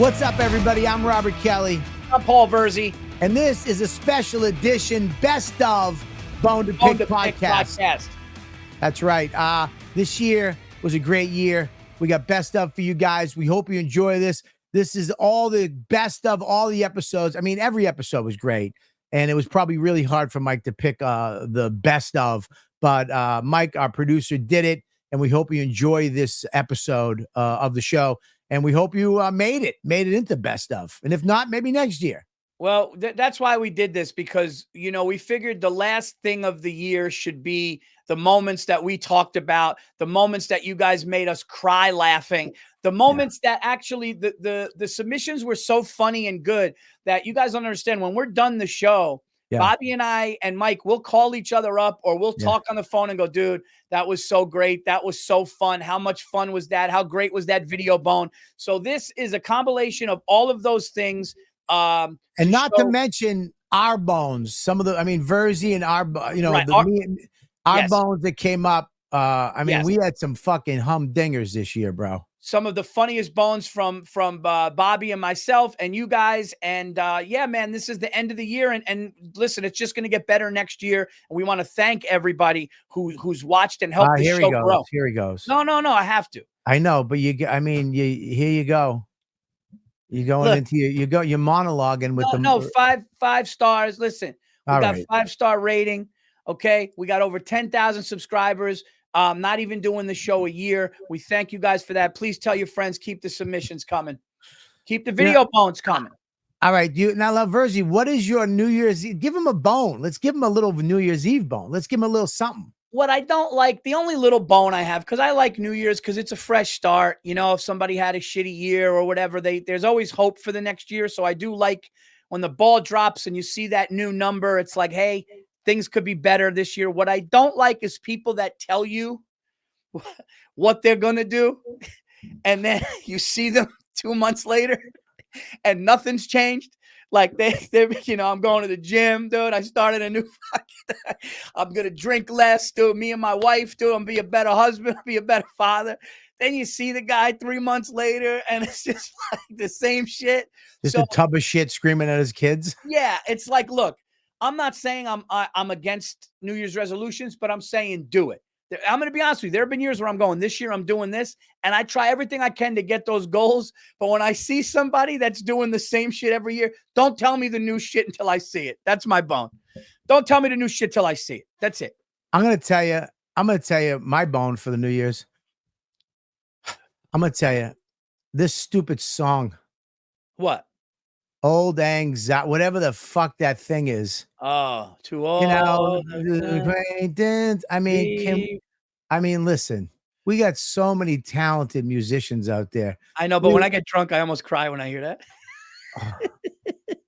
What's up, everybody? I'm Robert Kelly. I'm Paul Virzi. And this is a special edition Best of Bone to Pick podcast. That's right. This year was a great year. We got best of for you guys. We hope you enjoy this. This is all the best of all the episodes. I mean, every episode was great. And it was probably really hard for Mike to pick the best of. But Mike, our producer, did it. And we hope you enjoy this episode of the show. And we hope you made it into best of. And if not, maybe next year. Well, that's why we did this, because, you know, we figured the last thing of the year should be the moments that we talked about, the moments that you guys made us cry laughing, the moments that actually the submissions were so funny and good that you guys don't understand. When we're done the show, Bobby and I and Mike will call each other up, or we'll talk on the phone and go, dude, that was so great. That was so fun. How much fun was that? How great was that video bone? So this is a compilation of all of those things. And not to mention our bones. Some of the, I mean, Virzi and our, you know, our bones that came up. I mean, we had some fucking humdingers this year, bro. Some of the funniest bones from Bobby and myself and you guys. And yeah, man, this is the end of the year. And listen, it's just going to get better next year. And we want to thank everybody who's watched and helped the show grow. Here he goes. No, I have to. I know, but here you go. You're going into you're monologuing with them. No, five stars. Listen, we got 5-star rating. Okay. We got over 10,000 subscribers. Not even doing the show a year. We thank you guys for that. Please tell your friends, keep the submissions coming. Keep the video bones coming. All right. Now, Virzi, what is your New Year's Eve? Give him a bone. Let's give him a little New Year's Eve bone. Let's give him a little something. What I don't like, the only little bone I have, because I like New Year's because it's a fresh start. You know, if somebody had a shitty year or whatever, there's always hope for the next year. So I do like when the ball drops and you see that new number, it's like, hey, things could be better this year. What I don't like is people that tell you what they're going to do, and then you see them 2 months later and nothing's changed. Like they're, you know, I'm going to the gym, dude. I started a new I'm going to drink less, dude. Me and my wife, dude. I'm be a better husband, be a better father. Then you see the guy 3 months later and it's just like the same shit. Just a tub of shit screaming at his kids. Yeah. It's like, look, I'm not saying I'm against New Year's resolutions, but I'm saying do it. I'm going to be honest with you. There have been years where I'm going, this year I'm doing this, and I try everything I can to get those goals. But when I see somebody that's doing the same shit every year, don't tell me the new shit until I see it. That's my bone. Don't tell me the new shit till I see it. That's it. I'm going to tell you my bone for the New Year's. I'm going to tell you this stupid song. What? Old anxiety, whatever the fuck that thing is. Oh, too old. You know, acquaintance. I mean, listen, we got so many talented musicians out there. I know, but when I get drunk, I almost cry when I hear that.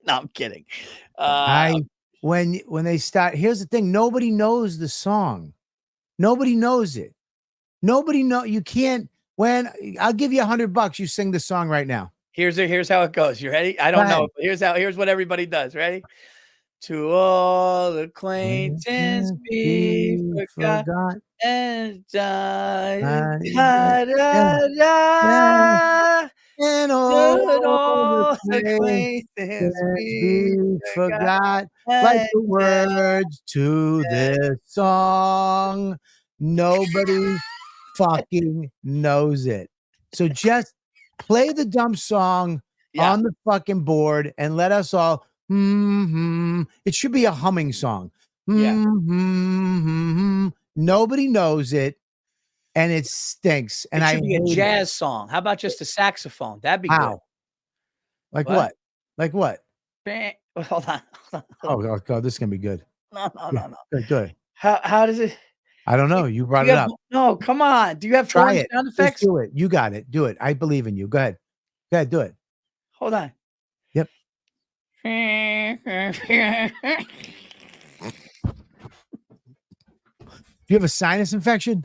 No, I'm kidding. When they start, here's the thing: nobody knows the song. Nobody knows it. You can't. When I'll give you $100, you sing the song right now. Here's how it goes. You ready? I don't know. Here's what everybody does. Ready? To all acquaintance be forgot and died. And all acquaintance be forgot. Like the words to this song. Nobody fucking knows it. So just play the dumb song on the fucking board and let us all. It should be a humming song. Nobody knows it, and it stinks. And it should be a jazz song. How about just a saxophone? That'd be good. Like what? Like what? Hold on. Oh God, this is gonna be good. No. Good. How does it? I don't know. You brought it up. No, come on. Do you have try it? Sound effects? Just do it. You got it. Do it. I believe in you. Go ahead. Do it. Hold on. Yep. Do you have a sinus infection?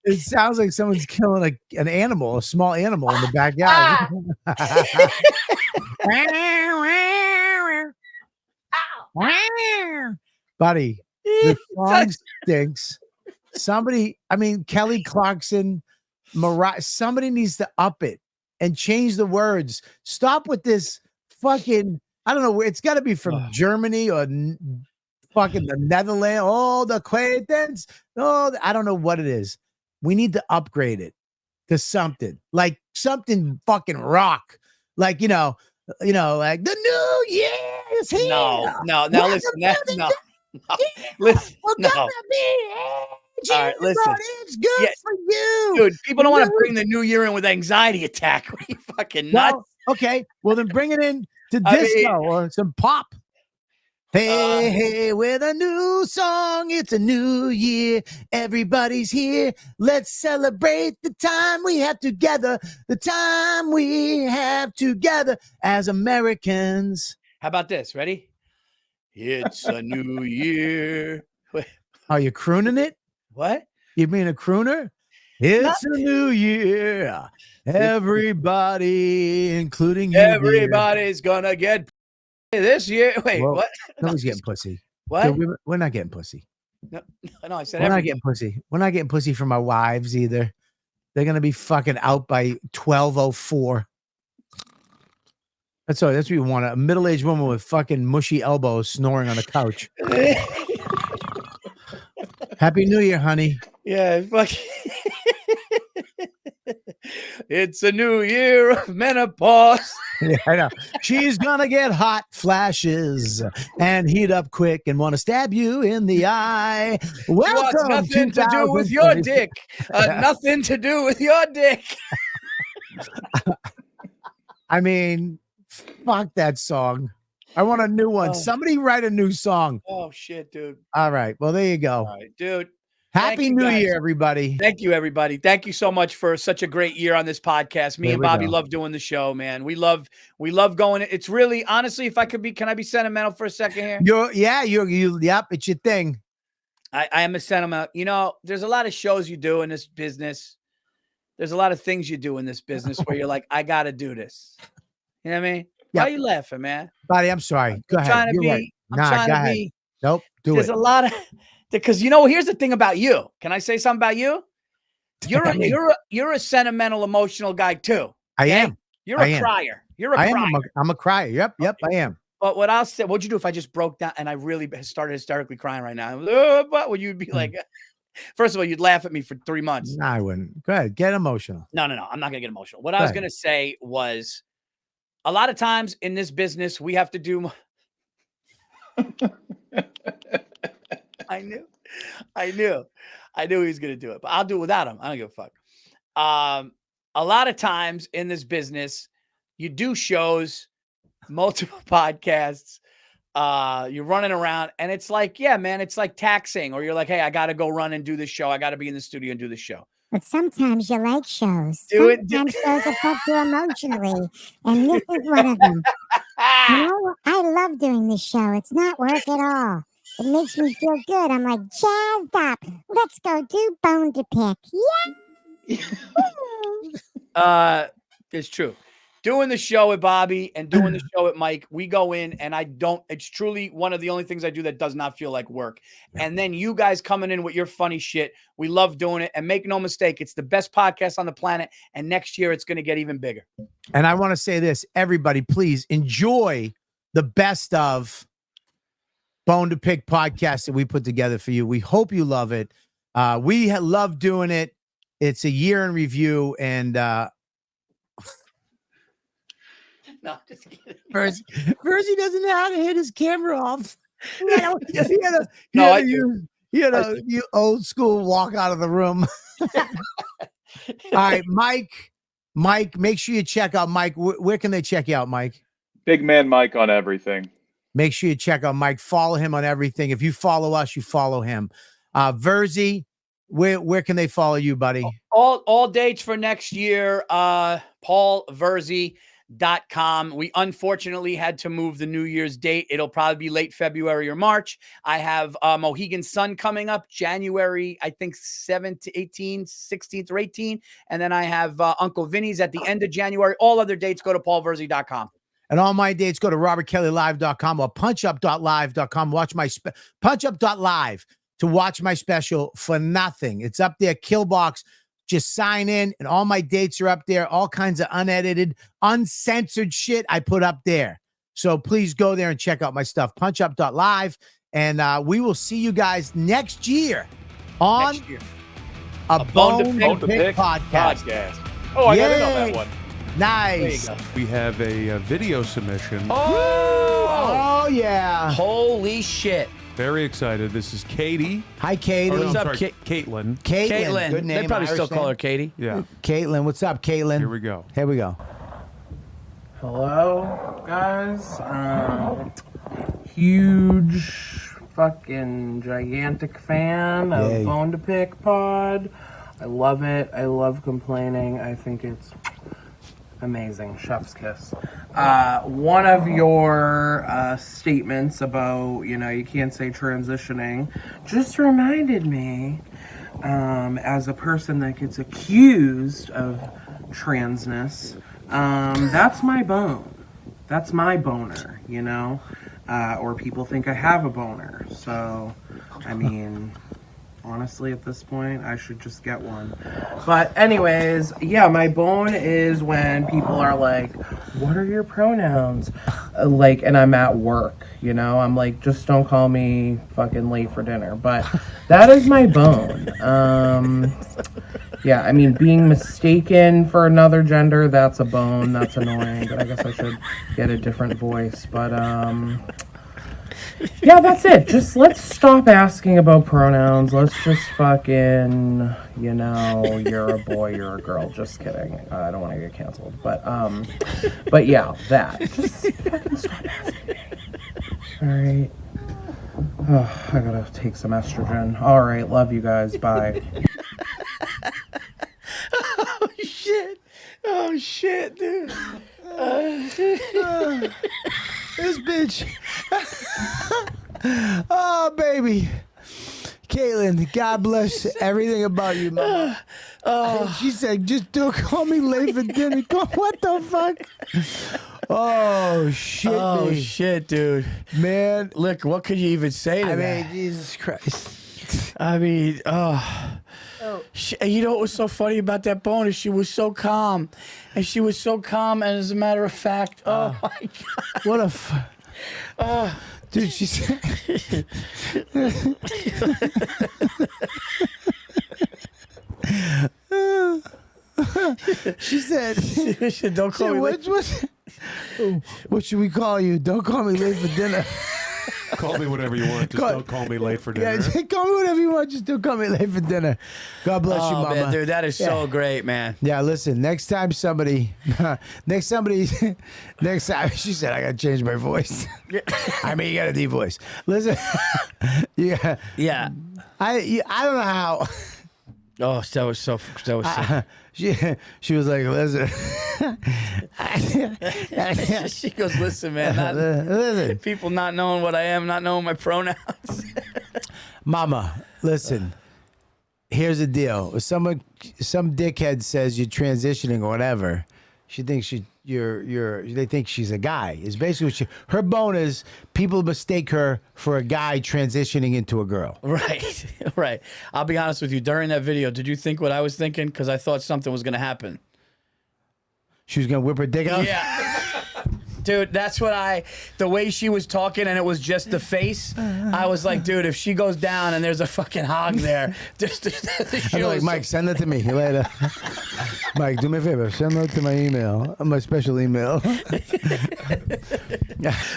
It sounds like someone's killing an animal, a small animal in the backyard. Buddy, the song stinks. Somebody, I mean, Kelly Clarkson, Mariah, somebody needs to up it and change the words. Stop with this fucking, I don't know, it's got to be from Germany or fucking the Netherlands. Oh, the acquaintance. Oh, I don't know what it is. We need to upgrade it to something like something fucking rock. Like, like the new year is here. No. Now listen, no. Listen, no. All right, listen. It's good for you, dude. People don't want to bring the new year in with anxiety attack. Are you fucking nuts? Okay, well then bring it in to disco or some pop. Hey, with a new song, it's a new year. Everybody's here. Let's celebrate the time we have together. The time we have together as Americans. How about this? Ready? It's a new year. Are you crooning it? What? You mean a crooner? It's a new year. Everybody, including you. Everybody's gonna get this year. Wait, what? Nobody's getting pussy. What? Dude, we're not getting pussy. No, I said we're not getting pussy. We're not getting pussy from our wives either. They're gonna be fucking out by 12:04. That's all. That's what you want. A middle-aged woman with fucking mushy elbows snoring on the couch. Happy New Year, honey. Yeah, fucking. It's a new year of menopause. Yeah, I know. She's gonna get hot flashes and heat up quick and want to stab you in the eye. Welcome. Nothing to do with your dick. Nothing to do with your dick. I mean, fuck that song. I want a new one. Somebody write a new song. Oh shit, dude. All right. Well, there you go. All right, dude. Happy New Year, everybody. Thank you, everybody. Thank you so much for such a great year on this podcast. Me and Bobby love doing the show, man. We love going. It's really, honestly, if I could be, can I be sentimental for a second here? Yep, it's your thing. I am a sentimental. There's a lot of shows you do in this business. There's a lot of things you do in this business where you're like, I got to do this. You know what I mean? Yep. Why are you laughing, man? Buddy, I'm sorry. Go ahead. You're right. I'm trying to be. Nope, There's a lot of... Because here's the thing about you. Can I say something about you? You're a sentimental, emotional guy too. I am. You're a crier. You're a crier. I'm a crier. Yep, I am. But what I'll say, what'd you do if I just broke down and I really started hysterically crying right now? What would you be like? First of all, you'd laugh at me for 3 months. No, I wouldn't. Go ahead, get emotional. No. I'm not gonna get emotional. What I was gonna say was, a lot of times in this business, we have to do. I knew he was going to do it, but I'll do it without him. I don't give a fuck. A lot of times in this business, you do shows, multiple podcasts, you're running around and it's like, yeah, man, it's like taxing, or you're like, hey, I got to go run and do this show. I got to be in the studio and do this show. But sometimes you like shows. Sometimes shows affect you emotionally. And this is one of them. I love doing this show. It's not work at all. It makes me feel good. I'm like, jazzed up. Let's go do Bone to Pick. Yeah. It's true. Doing the show with Bobby and doing the show with Mike, we go in and it's truly one of the only things I do that does not feel like work. And then you guys coming in with your funny shit. We love doing it. And make no mistake, it's the best podcast on the planet. And next year, it's going to get even bigger. And I want to say this, everybody, please enjoy the best of Bone to Pick podcast that we put together for you. We hope you love it. We love doing it. It's a year in review, and no, just kidding. Virzi doesn't know how to hit his camera off. He had a old school walk out of the room. All right, Mike, make sure you check out Mike. Where can they check you out, Mike? Big Man Mike on everything. Make sure you check out Mike. Follow him on everything. If you follow us, you follow him. Virzi, where can they follow you, buddy? All dates for next year. PaulVirzi.com. We unfortunately had to move the New Year's date. It'll probably be late February or March. I have Mohegan Sun coming up January, I think 7th to 18th, 16th or 18th. And then I have Uncle Vinny's at the end of January. All other dates, go to PaulVirzi.com. And all my dates, go to robertkellylive.com or punchup.live.com. Watch my punchup.live to watch my special for nothing. It's up there, Killbox. Just sign in, and all my dates are up there. All kinds of unedited, uncensored shit I put up there. So please go there and check out my stuff, punchup.live. And we will see you guys next year on a Bone to Pick podcast. Oh, I got in on that one. Nice. We have a video submission. Oh, yeah. Holy shit. Very excited. This is Katie. Hi, Katie. What's up, Caitlin? Caitlin. Good name. They probably still call her Katie. Yeah. Caitlin. What's up, Caitlin? Here we go. Here we go. Hello, guys. Huge, fucking gigantic fan of Yay. Bone to Pick Pod. I love it. I love complaining. I think it's amazing. Chef's kiss. One of your statements about, you can't say transitioning just reminded me, as a person that gets accused of transness, that's my bone. That's my boner, or people think I have a boner. So, I mean, honestly, at this point, I should just get one. But anyways, yeah, my bone is when people are like, what are your pronouns? And I'm at work, I'm like, just don't call me fucking late for dinner. But that is my bone. Yeah, I mean, being mistaken for another gender, that's a bone. That's annoying. But I guess I should get a different voice. But, yeah, that's it. Just let's stop asking about pronouns. Let's just fucking, you're a boy, you're a girl. Just kidding. I don't want to get canceled. But yeah, that. Just fucking stop asking. All right. Oh, I gotta take some estrogen. All right, love you guys. Bye. Oh shit, dude. This bitch. Oh, baby. Caitlin, God bless everything about you, mama. She said, just don't call me late for dinner. What the fuck? Oh, shit. Oh, me. shit, dude. Man. Look, what could you even say to that? I mean, Jesus Christ. I mean, you know what was so funny about that bone is she was so calm. And she was so calm, and as a matter of fact, oh my God. What a... Dude, she said... she said... Don't call me late. What should we call you? Don't call me late for dinner. Call me whatever you want. Just don't call me late for dinner. Yeah, call me whatever you want. Just don't call me late for dinner. God bless you, mama. Man, dude, that is so great, man. Yeah, listen, next time, she said, I got to change my voice. I mean, you got a deep voice. Listen, yeah. I don't know how. Oh, that was so she was like, listen. She goes, listen, man. Listen. People not knowing what I am, not knowing my pronouns. Mama, listen. Here's the deal. Some dickhead says you're transitioning or whatever. She thinks they think she's a guy. Is basically what her bone is. People mistake her for a guy transitioning into a girl. Right, right. I'll be honest with you. During that video, did you think what I was thinking? Because I thought something was going to happen. She was going to whip her dick out? Yeah. Dude, that's what the way she was talking and it was just the face, I was like, dude, if she goes down and there's a fucking hog there, I'm like, Mike, send it to me later. Mike, do me a favor, send it to my email, my special email.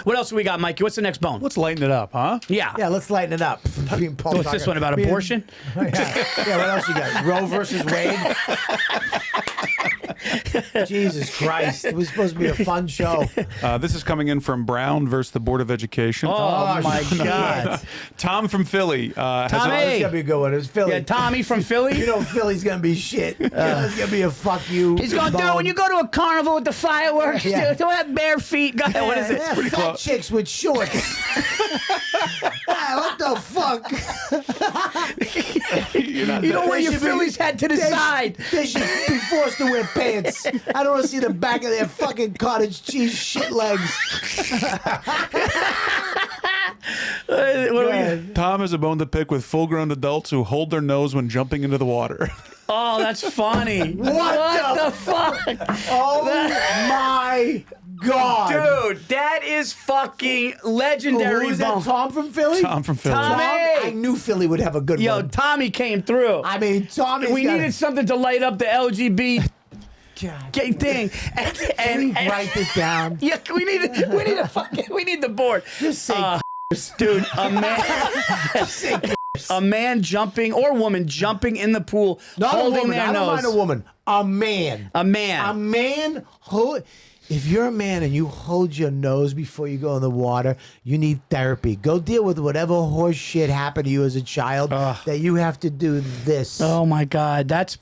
What else we got, Mikey? What's the next bone? Let's lighten it up, huh? Yeah. Yeah, let's lighten it up. What's this one about abortion? Yeah, what else you got? Roe versus Wade? Jesus Christ. It was supposed to be a fun show. This is coming in from Brown versus the Board of Education. Oh my God. Tom from Philly. Tommy. It's gonna be a good one. It was Philly. Yeah, Tommy from Philly. You know Philly's gonna be shit. It's gonna be a fuck you. He's gonna do it when you go to a carnival with the fireworks. Yeah. Don't have bare feet. Go ahead. What is it? Fat chicks with shorts. What the fuck? You don't wear your Phillies head to the side. They should be forced to wear pants. I don't want to see the back of their fucking cottage cheese shit legs. Tom has a bone to pick with full-grown adults who hold their nose when jumping into the water. Oh, that's funny. What the fuck? Oh my God. Dude, that is fucking legendary. Who was that? bone. Tom from Philly? Tom from Philly. Tommy! I knew Philly would have a good Yo, one. Tommy came through. I mean, Tommy. We needed something to light up the LGBT God. thing. Can we write this down? Yeah, we need the board. Just say dude, a man jumping or woman jumping in the pool, not holding a woman. their I don't nose. mind a woman. A man. A man. A man. If you're a man and you hold your nose before you go in the water, you need therapy. Go deal with whatever horse shit happened to you as a child that you have to do this. Oh my God, that's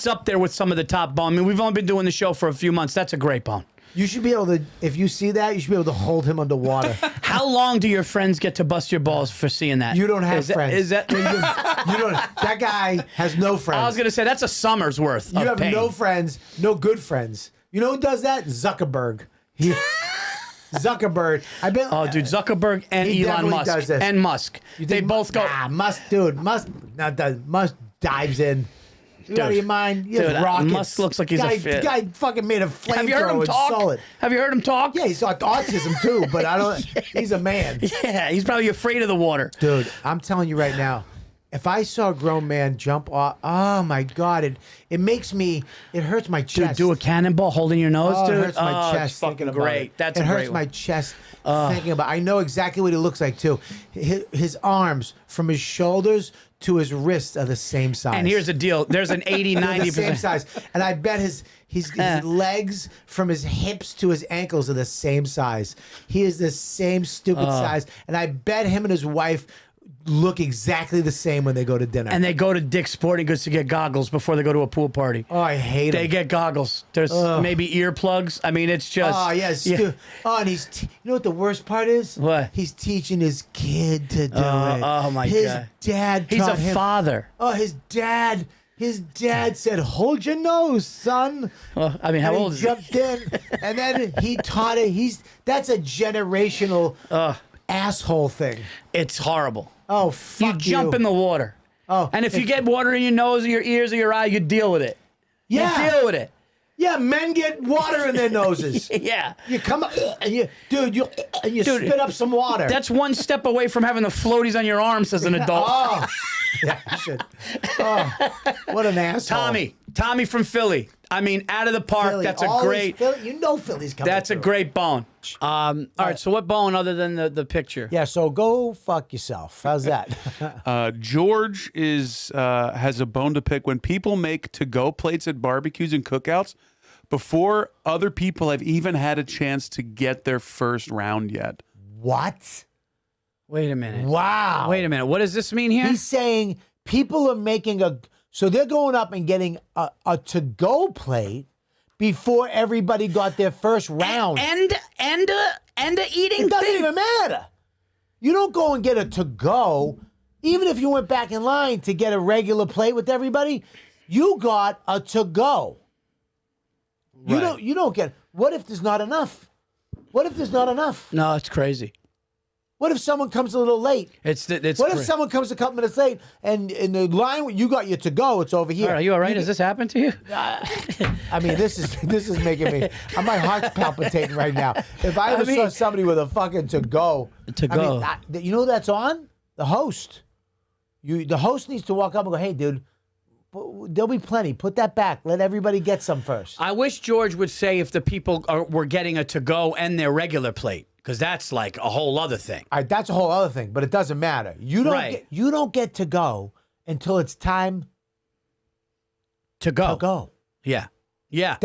up there with some of the top bone. I mean, we've only been doing the show for a few months. That's a great bone. You should be able to, if you see that, you should be able to hold him underwater. How long do your friends get to bust your balls for seeing that? You don't have friends. Is that? you don't. That guy has no friends. I was gonna say that's a summer's worth. You of have pain. no friends, no good friends. You know who does that? Zuckerberg. Zuckerberg. I bet. Oh, dude, Zuckerberg and He Elon definitely Musk does this. and Musk. They both go. Musk dives in. You out of your mind? He has Dude, rockets. Musk looks like he's a fit. The guy fucking made a flamethrower. Have you heard him talk? Solid. Have you heard him talk? Yeah, he's got autism too, but I don't. He's a man. Yeah, he's probably afraid of the water. Dude, I'm telling you right now, if I saw a grown man jump off, oh my God, it makes me, it hurts my chest. Dude, do a cannonball holding your nose, Oh, dude. it hurts my chest it's fucking thinking about great. it. That's it a hurts great my one. chest thinking about. I know exactly what he looks like too. His arms from his shoulders to his wrists are the same size. And here's the deal: there's an 80, They're 90 the same size. And I bet his legs from his hips to his ankles are the same size. He is the same stupid size. And I bet him and his wife look exactly the same when they go to dinner. And they go to Dick's Sporting Goods to get goggles before they go to a pool party. Oh, I hate They him. get goggles. There's maybe earplugs. I mean, it's just. Oh, yes. Yeah. And he's, you know what the worst part is? What? He's teaching his kid to do it. Oh, my his God. dad He's a taught him. father. Oh, his dad said, "Hold your nose, son." Well, I mean, how And old he is he? jumped in, and then he taught it. That's a generational asshole thing. It's horrible. Oh, You fuck jump in the water. Oh, And if you get water in your nose or your ears or your eye, you deal with it. Yeah. You deal with it. Yeah, men get water in their noses. Yeah. You come up and you spit up some water. That's one step away from having the floaties on your arms as an adult. Oh, yeah, you should. Oh, what an asshole. Tommy from Philly. I mean, out of the park. Philly, That's a always great. Philly, you know Philly's coming. That's a through. great bone. All right. So what bone other than the picture? Yeah. So go fuck yourself. How's that? George has a bone to pick when people make to-go plates at barbecues and cookouts before other people have even had a chance to get their first round yet. What? Wait a minute. Wow. Wait a minute. What does this mean here? He's saying people are making so they're going up and getting a to-go plate before everybody got their first round. And a eating It doesn't thing. even matter. You don't go and get a to-go, even if you went back in line to get a regular plate with everybody. You got a to-go. You Right. don't get. What if there's not enough? What if there's not enough? No, it's crazy. What if someone comes a little late? It's What if someone comes a couple minutes late and in the line you got your to-go, it's over here? Are you all right? Has this happened to you? I mean, this is making me. My heart's palpitating right now. If I ever saw somebody with a fucking to-go, To-go. I mean, you know who that's on? The host. The host needs to walk up and go, "Hey, dude, there'll be plenty. Put that back. Let everybody get some first." I wish George would say if the people were getting a to-go and their regular plate, because that's like a whole other thing. All right, that's a whole other thing, but it doesn't matter. You don't get to go until it's time To go. to go. Yeah. Yeah.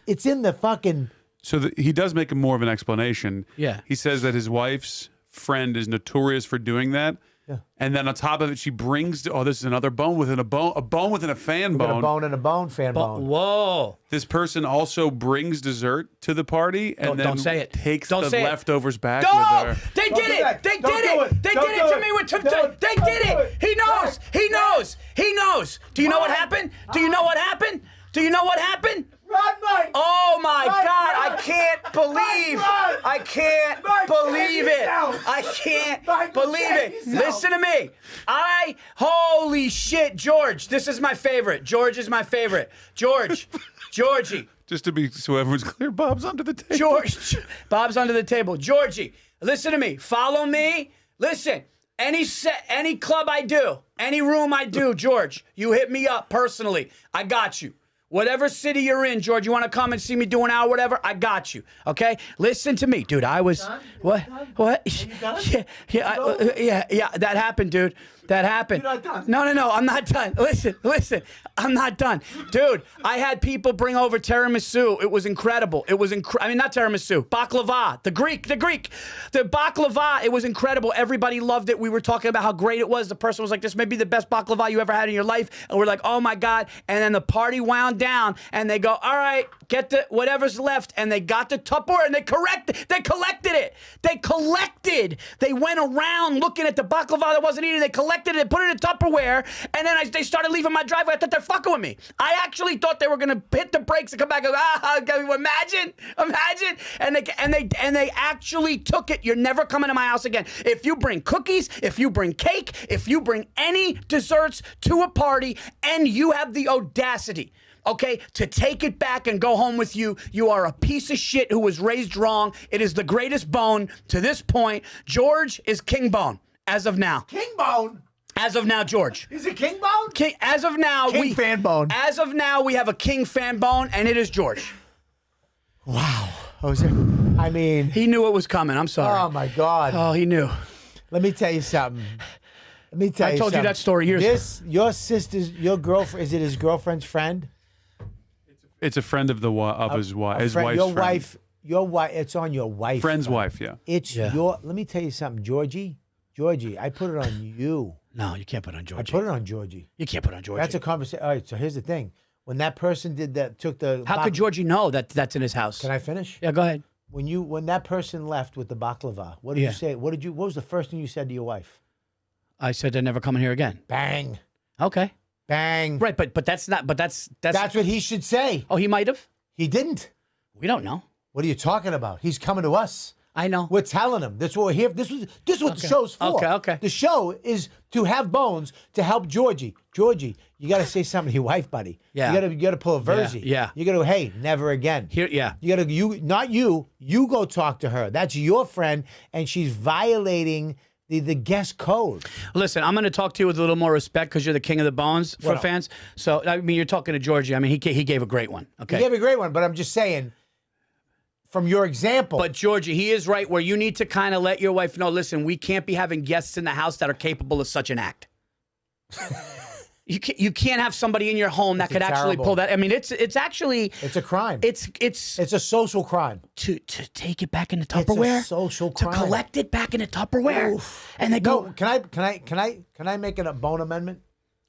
It's in the fucking. So he does make more of an explanation. Yeah. He says that his wife's friend is notorious for doing that, Yeah. And then on top of it, she brings. Oh, this is another bone within a bone. A bone within a fan We got bone. a bone and a bone, fan bone. Whoa. This person also brings dessert to the party and then Don't say it. takes Don't the say it. leftovers back No! with her. They Don't did do it! that. They Don't did do it! it. They Don't did do it to it. me with Don't- They don't did do it! it. He knows! He knows! He knows! Do you know what happened? Do you know what happened? Do you know what happened? Run, Mike! Oh my Mike, God! run! I can't believe! run! I can't Mike, believe save it! yourself! I can't Mike, believe save it! yourself! Listen to me! Holy shit, George! This is my favorite. George is my favorite. Georgie. Just to be so everyone's clear, Bob's under the table. George, Bob's under the table. Georgie, listen to me. Follow me. Listen. Any club I do, any room I do, George, you hit me up personally. I got you. Whatever city you're in, George, you want to come and see me do an hour, whatever, I got you. Okay? Listen to me, dude. I was what? Yeah. That happened, dude. That happened. You're not done. No. I'm not done. Listen. I'm not done, dude. I had people bring over tiramisu. It was incredible. I mean, not tiramisu, baklava. The Greek. The baklava. It was incredible. Everybody loved it. We were talking about how great it was. The person was like, "This may be the best baklava you ever had in your life," and we're like, "Oh my God!" And then the party wound down, and they go, "All right, get the whatever's left," and they got the Tupperware, and they collected it. They went around looking at the baklava that wasn't eaten. They collected it, put it in Tupperware, and then they started leaving my driveway. I thought they're fucking with me. I actually thought they were gonna hit the brakes and come back and go, imagine, and they actually took it. You're never coming to my house again. If you bring cookies, if you bring cake, if you bring any desserts to a party, and you have the audacity, okay, to take it back and go home with you, you are a piece of shit who was raised wrong. It is the greatest bone to this point. George is king bone as of now. King bone? As of now, George. Is it king bone? King, as of now, King fan bone. As of now, we have a king fan bone, and it is George. Wow. Jose. I mean, He knew it was coming. I'm sorry. oh my God. Oh, he knew. Let me tell you something. I told you that story years ago. Your sister's, your girlfriend, is it his girlfriend's friend? It's a friend of his wife. His wife's Your friend. wife, it's on your wife. Friend's friend. wife, yeah. It's your, let me tell you something, Georgie, I put it on you. No, you can't put on Georgie. I put it on Georgie. You can't put on Georgie. That's a conversation. All right, so here's the thing. When that person did that, took the... How could Georgie know that that's in his house? Can I finish? Yeah, go ahead. When that person left with the baklava, what did you say? What was the first thing you said to your wife? I said they're never coming here again. Bang. Okay. Bang. Right, but that's not. But that's. That's what he should say. Oh, he might have. He didn't. We don't know. What are you talking about? He's coming to us. I know. We're telling him. That's what we're here. This is what the show's for. Okay. The show is to have bones to help Georgie. Georgie, you got to say something to your wife, buddy. Yeah. You got to pull a Virzi. Yeah. You got to, hey, never again. Here, yeah. Not you. You go talk to her. That's your friend, and she's violating the guest code. Listen, I'm going to talk to you with a little more respect because you're the king of the bones for fans. So I mean, you're talking to Georgie. I mean, he gave a great one. Okay. He gave a great one, but I'm just saying. From your example. But Georgie, he is right where you need to kind of let your wife know, listen, we can't be having guests in the house that are capable of such an act. You can't have somebody in your home that could actually pull that. I mean, it's actually a crime. It's a social crime. To take it back into Tupperware. It's a social crime. To collect it back into Tupperware. Oof. And they go. No, can I make it a bone amendment?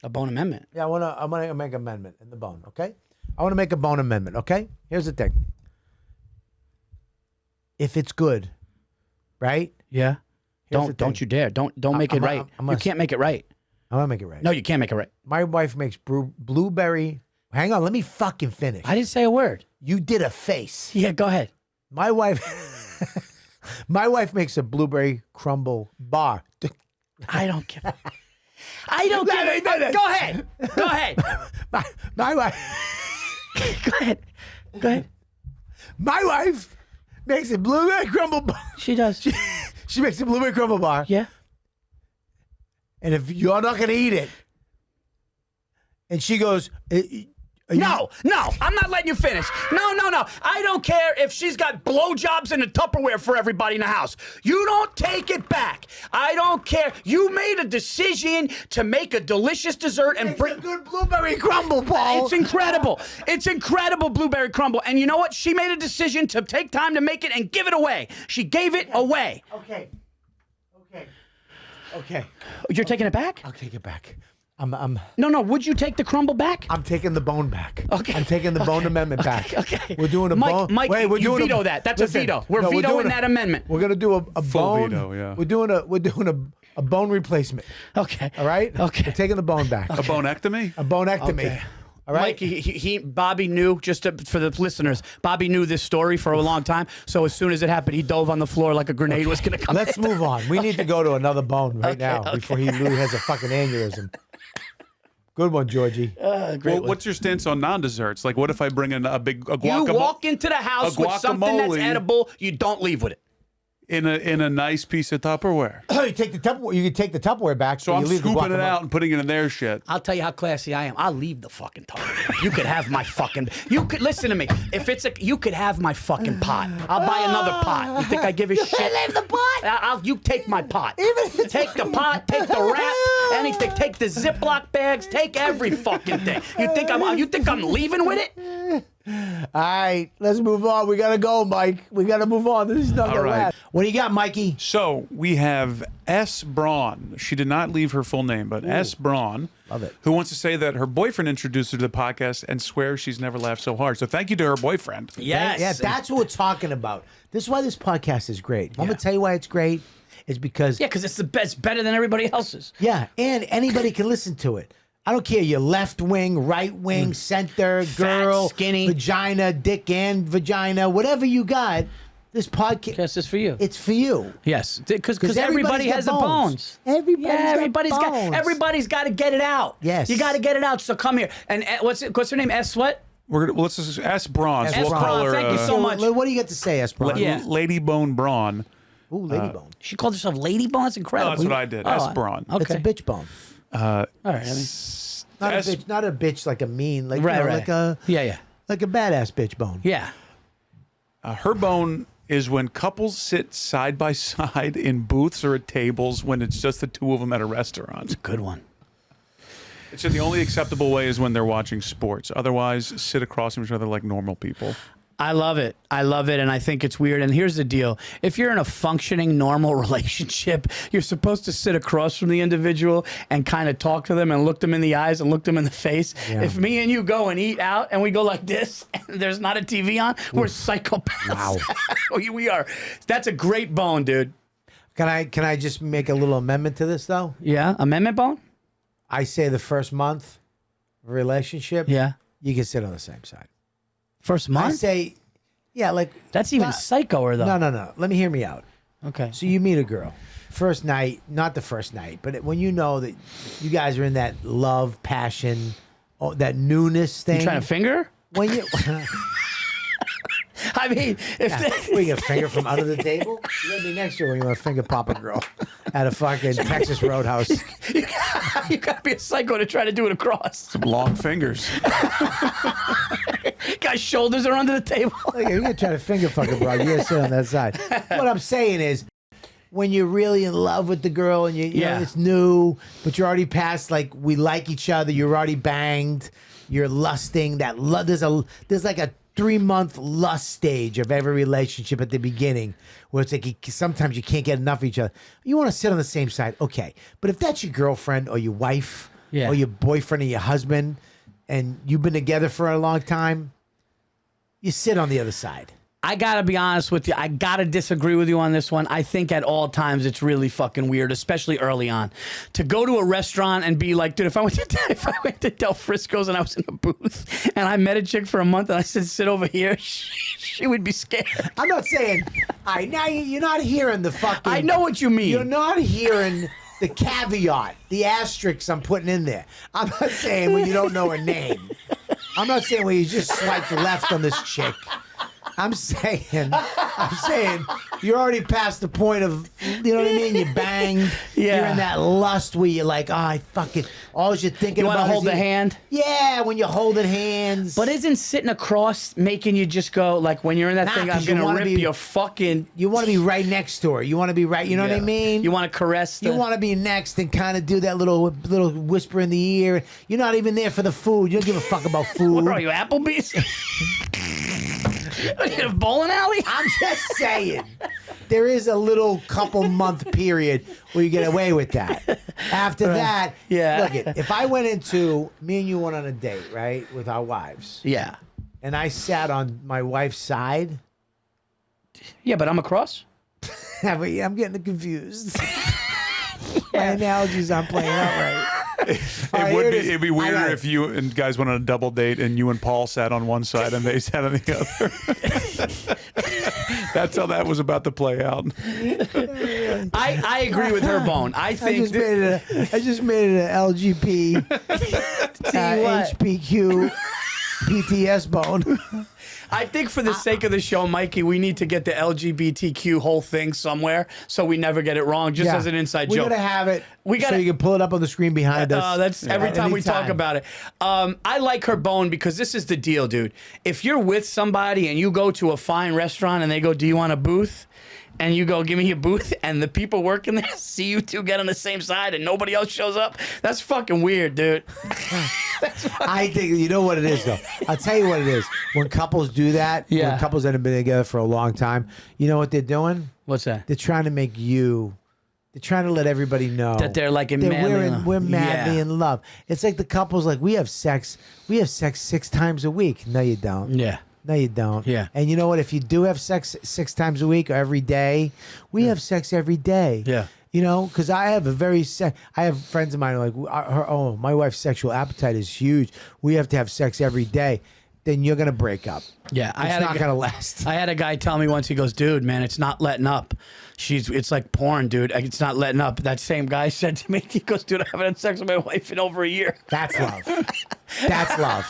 A bone amendment. Yeah, I'm gonna make an amendment in the bone, okay? I want to make a bone amendment, okay? Here's the thing. If it's good, right? Yeah. Don't you dare. Don't make it right. You can't make it right. I'm gonna make it right. No, you can't make it right. My wife makes blueberry. Hang on, let me fucking finish. I didn't say a word. You did a face. Yeah, go ahead. My wife makes a blueberry crumble bar. I don't give. I don't give. Go ahead. Go ahead. My wife. Go ahead. My wife makes a blueberry crumble bar. She does. She makes a blueberry crumble bar. Yeah. And if you're not going to eat it, and she goes, No, I'm not letting you finish. No. I don't care if she's got blowjobs in the Tupperware for everybody in the house. You don't take it back. I don't care. You made a decision to make a delicious dessert and bring a good blueberry crumble, Paul. It's incredible. It's incredible blueberry crumble. And you know what? She made a decision to take time to make it and give it away. She gave it away. Okay. Okay. You're taking it back? I'll take it back. I'm No. Would you take the crumble back? I'm taking the bone back. Okay. I'm taking the bone amendment back. Okay. We're doing a bone. Mike, Wait, we're you doing veto that. That's listen, a veto. We're no, vetoing doing that amendment. We're gonna do a Full bone. veto, yeah. We're doing a bone replacement. Okay. All right. Okay. We're taking the bone back. A bonectomy? A bonectomy. Okay. All right. Mike, Bobby knew, for the listeners, Bobby knew this story for a long time. So as soon as it happened, he dove on the floor like a grenade was going to come. Let's move on. We need to go to another bone right now before he really has a fucking aneurysm. Good one, Georgie. Well, what's your stance on non-desserts? Like, what if I bring in a guacamole? You walk into the house with something that's edible, you don't leave with it. in a nice piece of Tupperware. You take the Tupperware. You can take the Tupperware back. So you I'm leave the scooping it guacamole. out and putting it in their shit. I'll tell you how classy I am. I'll leave the fucking Tupperware. You could have my fucking. You could listen to me. If it's you could have my fucking pot. I'll buy another pot. You think I give a shit? leave the pot. You take my pot. Even Take the pot. Take the wrap. Anything. Take the Ziploc bags. Take every fucking thing. You think I'm leaving with it? All right, let's move on. We gotta go, Mike. We gotta move on. This is not gonna All right. last. What do you got, Mikey? So we have S. Braun. She did not leave her full name, but S. Braun. Love it. Who wants to say that her boyfriend introduced her to the podcast and swears she's never laughed so hard. So thank you to her boyfriend. Yes. Yeah, that's what we're talking about. This is why this podcast is great. I'm gonna tell you why it's great. It's because because it's the best, better than everybody else's. yeah, and anybody can listen to it. I don't care. You're left wing, right wing, center, girl, skinny, vagina, dick and vagina, whatever you got. This podcast Yes, it's for you. It's for you. Yes, because everybody everybody's got has the bones. Everybody's got to get it out. Yes. You got to get it out. So come here. And what's her name? S. What? Let's just S. Braun. S. We'll Braun. call her, Thank you so much. What do you got to say, Esperanza? Yeah. Lady Bone Braun. Ooh, lady bone. She called herself Lady Bone. That's incredible. No, that's what I did. S. Braun. Okay. It's a bitch bone. All right. I mean, Not S- a bitch. Not a bitch like a mean, like Right, you know, right. like a yeah. like a badass bitch bone. Yeah. Her bone is when couples sit side by side in booths or at tables when it's just the two of them at a restaurant. Good one. It's the only acceptable way is when they're watching sports. Otherwise, sit across from each other like normal people. I love it. And I think it's weird. And here's the deal. If you're in a functioning, normal relationship, you're supposed to sit across from the individual and kind of talk to them and look them in the eyes and look them in the face. Yeah. If me and you go and eat out and we go like this and there's not a TV on, we're psychopaths. Wow. We are. That's a great bone, dude. Can I just make a little amendment to this though? Yeah. Amendment bone? I say the first month of a relationship, Yeah. you can sit on the same side. First I month? say, yeah, like That's even psychoer, though. no. Let me hear me out. Okay. So you meet a girl, first night, not the first night, but when you know that you guys are in that love, passion, that newness thing. You trying to finger? When you, I mean, if we get a finger from under the table. You're gonna be next year when you want to finger pop a girl at a fucking Texas Roadhouse. you got to be a psycho to try to do it across. Some long fingers. Guy's shoulders are under the table. Like, you're gonna try to finger fuck a bro. You gotta sit on that side. What I'm saying is, when you're really in love with the girl and you know, it's new, but you're already past like we like each other. You're already banged. You're lusting. That there's like a 3-month lust stage of every relationship at the beginning, where it's like sometimes you can't get enough of each other. You want to sit on the same side, okay? But if that's your girlfriend or your wife or your boyfriend or your husband, and you've been together for a long time, you sit on the other side. I gotta be honest with you. I gotta disagree with you on this one. I think at all times it's really fucking weird, especially early on, to go to a restaurant and be like, dude, if I went to Del Frisco's and I was in a booth and I met a chick for a month and I said, sit over here, she would be scared. I'm not saying. All right, now you're not hearing the fucking. I know what you mean. You're not hearing the caveat, the asterisks I'm putting in there. I'm not saying when you don't know her name. I'm not saying when you just swiped left on this chick. I'm saying you're already past the point of, you know what I mean? You banged. Yeah. You're in that lust where you're like, oh, I fucking, all you're thinking You about want to hold is the hand? Yeah, when you're holding hands. But isn't sitting across making you just go, like, when you're in that thing, 'cause I'm you going to wanna rip be- your fucking... You want to be right next to her. You want to be right, you know what I mean? You want to caress the... You want to be next and kind of do that little whisper in the ear. You're not even there for the food. You don't give a fuck about food. What are you, Applebee's? In a bowling alley? I'm just saying. There is a little couple month period where you get away with that. After that, look it. If I went into me and you went on a date, right, with our wives. Yeah. And I sat on my wife's side. Yeah, but I'm across. But yeah, I'm getting confused. My analogies aren't playing out right. It'd be weirder if you and guys went on a double date and you and Paul sat on one side and they sat on the other. That's how that was about to play out. I agree with her, Bone. I think I just made it an LGP HPQ PTS bone. I think for the sake of the show, Mikey, we need to get the LGBTQ whole thing somewhere so we never get it wrong, just as an inside joke. We gotta have it so you can pull it up on the screen behind us. That's every time we talk about it. I like her, Bone, because this is the deal, dude. If you're with somebody and you go to a fine restaurant and they go, "Do you want a booth?" and you go, "Give me a booth," and the people working there see you two get on the same side and nobody else shows up, that's fucking weird, dude. I think, you know what it is, though? I'll tell you what it is. When couples do that, when couples that have been together for a long time, you know what they're doing? What's that? They're trying to make you... They're trying to let everybody know that they're like we're madly in love. It's like the couples, like, we have sex 6 times a week. No, you don't. Yeah. No, you don't. Yeah. And you know what? If you do have sex 6 times a week or every day, we have sex every day. Yeah. You know, because I have I have friends of mine who are like, my wife's sexual appetite is huge. We have to have sex every day. Then you're gonna break up. Yeah, it's not gonna last. I had a guy tell me once. He goes, "Dude, man, it's not letting up. It's like porn, dude. It's not letting up." That same guy said to me, he goes, "Dude, I haven't had sex with my wife in over a year." That's love. That's love.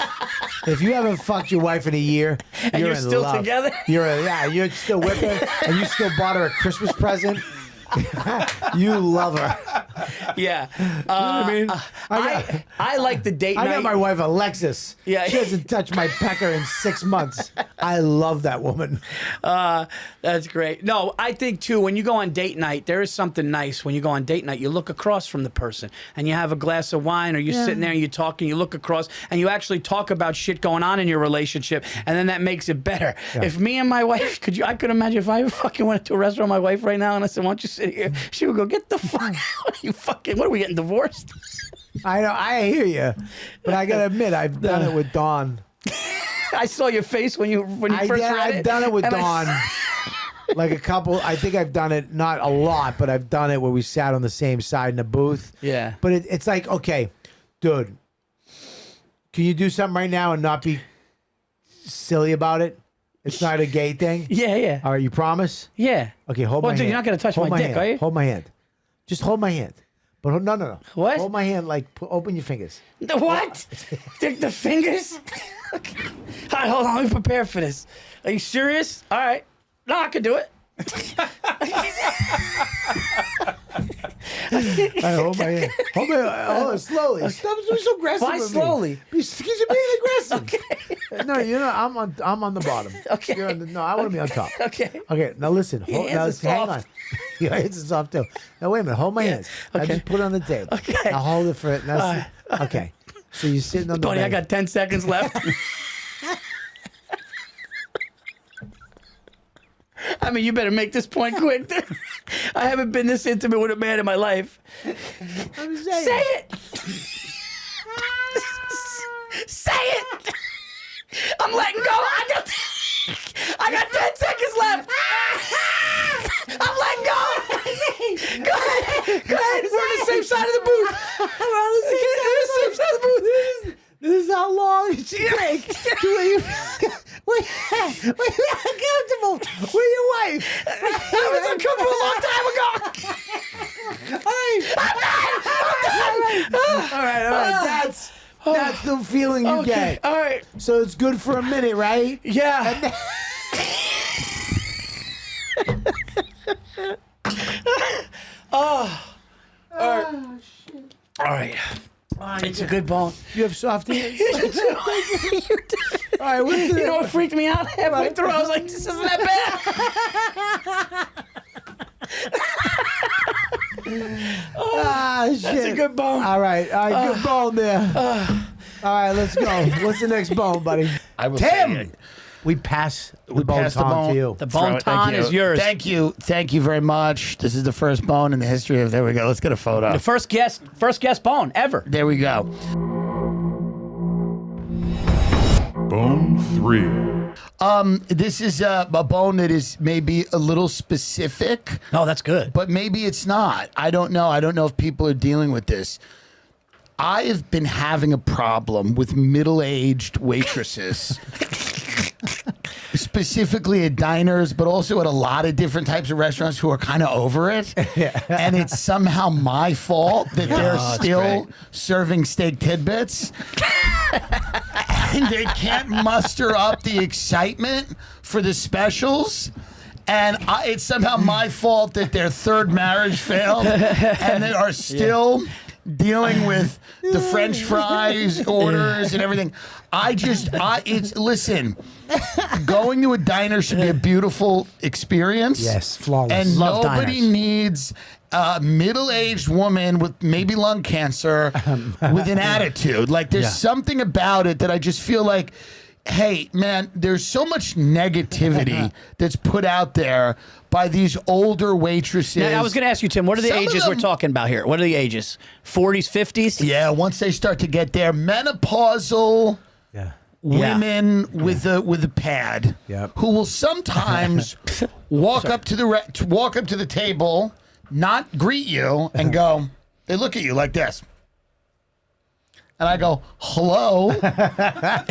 If you haven't fucked your wife in a year, and you're in still love. together, you're still with her, and you still bought her a Christmas present. You love her. Yeah. You know what I mean? I like the date night. I got my wife a Lexus. Yeah. She hasn't touched my pecker in 6 months. I love that woman. That's great. No, I think, too, when you go on date night, there is something nice. When you go on date night, you look across from the person and you have a glass of wine or you're sitting there and you talk and you look across and you actually talk about shit going on in your relationship, and then that makes it better. Yeah. If me and my wife, I could imagine if I fucking went to a restaurant with my wife right now and I said, "Why don't you sit here?" She would go, "Get the fuck out. You fucking, what are we getting divorced?" I know, I hear you, but I gotta admit, I've done it with Dawn. I saw your face when you first read it. I've done it with Dawn. Like a couple, I think I've done it, not a lot, but I've done it where we sat on the same side in the booth. Yeah. But it's like, okay, dude, can you do something right now and not be silly about it? It's not a gay thing? Yeah, yeah. All right, you promise? Yeah. Okay, hold my hand. Dude, you're not going to touch my dick, hand. are you? Hold my hand. Just hold my hand. But no. What? Hold my hand, like, open your fingers. The what? The fingers? Okay. All right, hold on. Let me prepare for this. Are you serious? All right. No, I can do it. All right, hold my hand. Hold it slowly. Okay. Stop being so aggressive. Why with slowly? Me. Because you're being aggressive. Okay. No, I'm on the bottom. Okay. I want to be on top. Okay. Okay. Now listen. Hang on. Your hands are soft too. Now wait a minute. Hold my hands. Now just put it on the table. Okay. Now hold it for it. Okay. So you're sitting on the Tony, bed. I got 10 seconds left. I mean, you better make this point quick. I haven't been this intimate with a man in my life. I'm saying. Say it. Say it. I'm letting go. I got 10 seconds left. I'm letting go. Go ahead. We're on the same side of the booth. We're on the same side of the booth. This is how long it should take. We're uncomfortable with your wife. I was uncomfortable a long time ago. All right. That's the feeling you get. All right. So it's good for a minute, right? Yeah. All right. It's a good bone. You have soft hands. You do. All right, you know what freaked me out halfway through? I was like, this isn't that bad. Shit. That's a good bone. All right, good bone there. All right, let's go. What's the next bone, buddy? I will Tim. say We pass the pass the baton bone. to you. The Bon-Ton is yours. Thank you very much. This is the first bone in the history of. There we go. Let's get a photo. The first guest bone ever. There we go. Bone 3. This is a bone that is maybe a little specific, Oh, that's good. but maybe it's not. I don't know. I don't know if people are dealing with this. I have been having a problem with middle-aged waitresses. Specifically at diners, but also at a lot of different types of restaurants who are kind of over it. And it's somehow my fault that they're still serving steak tidbits. And they can't muster up the excitement for the specials. And it's somehow my fault that their third marriage failed. And they are still dealing with the French fries orders and everything. Listen, going to a diner should be a beautiful experience. Yes, flawless. And Love nobody diners. needs a middle-aged woman with maybe lung cancer with an attitude. Like, there's something about it that I just feel like, hey, man, there's so much negativity that's put out there by these older waitresses. Now, I was going to ask you, Tim, what are the Some of ages we're them- talking about here? What are the ages? 40s, 50s? Yeah, once they start to get there, menopausal women with a pad, who will sometimes walk up to the table, not greet you, and go. They look at you like this. And I go, hello,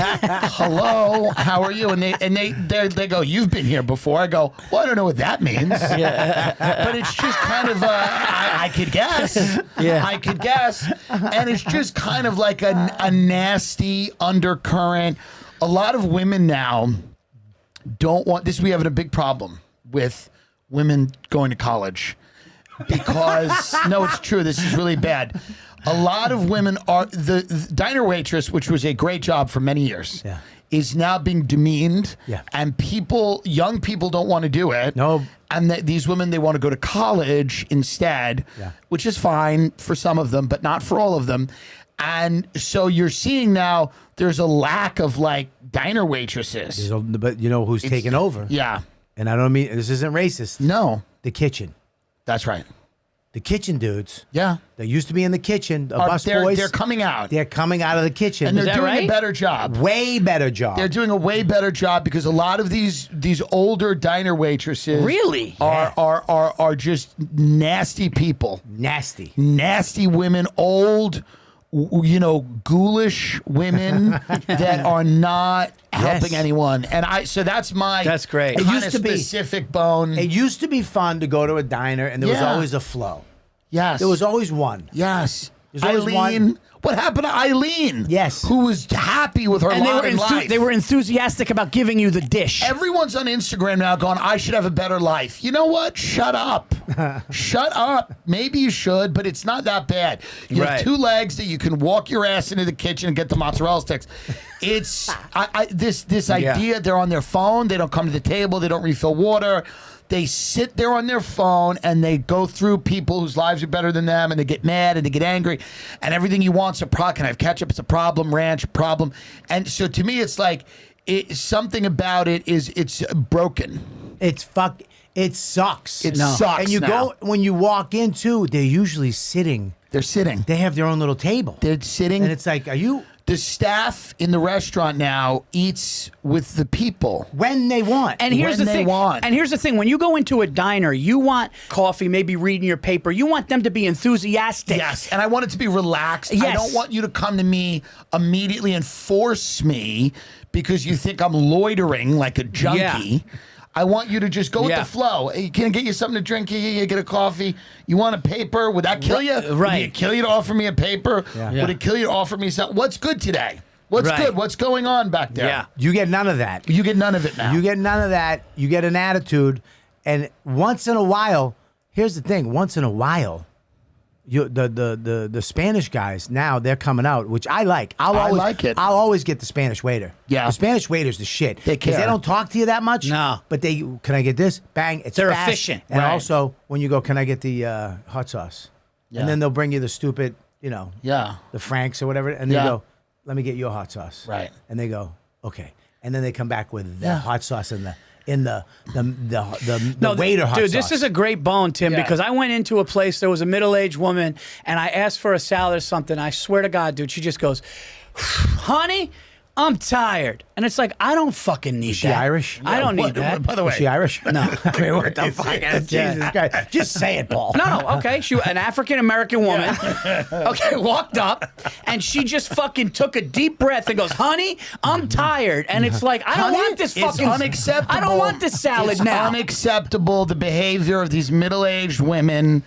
hello, how are you? And they go, you've been here before. I go, well, I don't know what that means. But it's just kind of, I could guess. Yeah. I could guess. And it's just kind of like a nasty undercurrent. A lot of women now don't want this. We have a big problem with women going to college because, no, it's true. This is really bad. A lot of women are the diner waitress, which was a great job for many years, is now being demeaned. And young people don't want to do it. No. And these women, they want to go to college instead, which is fine for some of them, but not for all of them. And so you're seeing now there's a lack of like diner waitresses. But you know who's taking over? Yeah. And I don't mean this isn't racist. No. The kitchen. That's right. The kitchen dudes. Yeah. They used to be in the kitchen. The bus they're, boys. They're coming out. They're coming out of the kitchen. And they're that doing right? a better job. Way better job. They're doing a way better job because a lot of these older diner waitresses Really? are just nasty people. Nasty. Nasty women, old, ghoulish women that are not helping anyone. And so that's my That's great. It kind used of to be- specific bone. It used to be fun to go to a diner and there was always a flow. Yes. There was always one. Yes. There's always Eileen. one. What happened to Eileen? Yes. Who was happy with her And lot in life. they were enthusiastic about giving you the dish. Everyone's on Instagram now going, I should have a better life. You know what? Shut up. Shut up. Maybe you should, but it's not that bad. You have 2 legs that you can walk your ass into the kitchen and get the mozzarella sticks. It's this idea, they're on their phone, they don't come to the table, they don't refill water. They sit there on their phone and they go through people whose lives are better than them and they get mad and they get angry and everything you want's a problem. Can I have ketchup? It's a problem. Ranch, problem. And so to me, it's like something about it it's broken. It sucks. It sucks. And you now. when you walk into, they're usually sitting. They're sitting. They have their own little table. They're sitting. And it's like, are you? The staff in the restaurant now eats with the people When they want. And here's when the they thing. want. And here's the thing: when you go into a diner, you want coffee, maybe reading your paper. You want them to be enthusiastic. Yes, and I want it to be relaxed. I Yes. don't want you to come to me immediately and force me because you think I'm loitering like a junkie. Yeah. I want you to just go with Yeah. the flow. Hey, can I get you something to drink? You get a coffee. You want a paper? Would that kill you? Right. Would it kill you to offer me a paper? Yeah. Would it kill you to offer me something? What's good today? What's Right. good? What's going on back there? Yeah. You get none of that. You get none of it now. You get none of that. You get an attitude. And once in a while, here's the thing. Once in a while, the Spanish guys now they're coming out, which I like. I like it. I'll always get the Spanish waiter. Yeah. The Spanish waiter's the shit. They Because care. they don't talk to you that much. No. But can I get this? Bang. It's They're fast. efficient. And Right. also, when you go, can I get the hot sauce? Yeah. And then they'll bring you the stupid, Yeah. the Franks or whatever. And they Yeah. go, let me get your hot sauce. Right. And they go, okay. and then they come back with the hot sauce and the waiter hot dude, sauce. this is a great bone, Tim, because I went into a place, there was a middle-aged woman, and I asked for a salad or something. I swear to God, dude, she just goes, honey, I'm tired. And it's like, I don't fucking need that. Is she Irish? I don't need that. By the way, Is she Irish? No. I mean, what the fuck? Jesus Christ. Just say it, Paul. No, okay. An African-American woman, okay, walked up, and she just fucking took a deep breath and goes, honey, I'm tired. And it's like, I don't want this fucking... It's unacceptable. I don't want this salad It's now. unacceptable, the behavior of these middle-aged women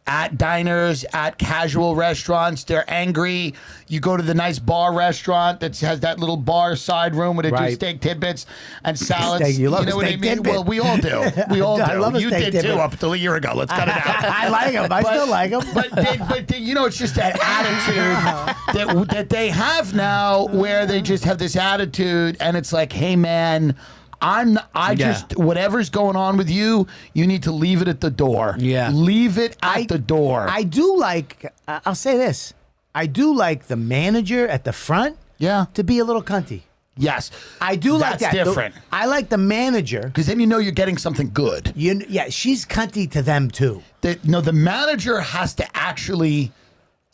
at diners, at casual restaurants. They're angry. You go to the nice bar restaurant that has that little bar side room where they do steak tidbits and salads. You love know a what I steak mean? tidbit. Well, we all do. We all do. I love a You steak did tidbit. too up until a year ago. Let's cut it out. I like them. I still like them. But you know, it's just that attitude that they have now, where they just have this attitude, and it's like, hey, man, just whatever's going on with you, you need to leave it at the door. Yeah. Leave it at the door. I do like, I'll say this. I do like the manager at the front to be a little cunty. Yes. I do like that. That's different. I like the manager. Because then you know you're getting something good. She's cunty to them too. The manager has to actually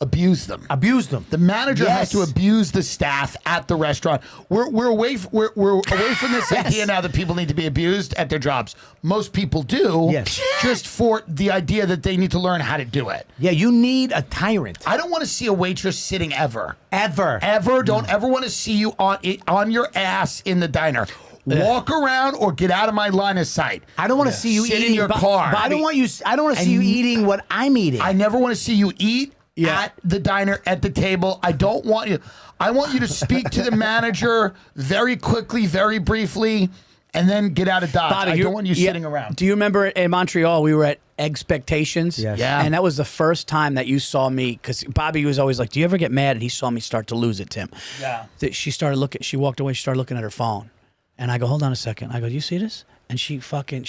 abuse them. The manager has to abuse the staff at the restaurant. We're away from this idea now that people need to be abused at their jobs. Most people do. Yes. Just for the idea that they need to learn how to do it. Yeah, you need a tyrant. I don't want to see a waitress sitting ever. Ever. Don't ever want to see you on your ass in the diner. Walk around or get out of my line of sight. I don't want to see you Sit eating in your car. I don't want to see you eating what I'm eating. I never want to see you eat at the diner, at the table. I don't want you. I want you to speak to the manager very quickly, very briefly, and then get out of Dodge. Bobby, I don't want you sitting around. Do you remember in Montreal, we were at Expectations? Yes. Yeah. And that was the first time that you saw me, because Bobby was always like, do you ever get mad? And he saw me start to lose it, Tim. Yeah. She walked away, she started looking at her phone. And I go, hold on a second. I go, do you see this? And she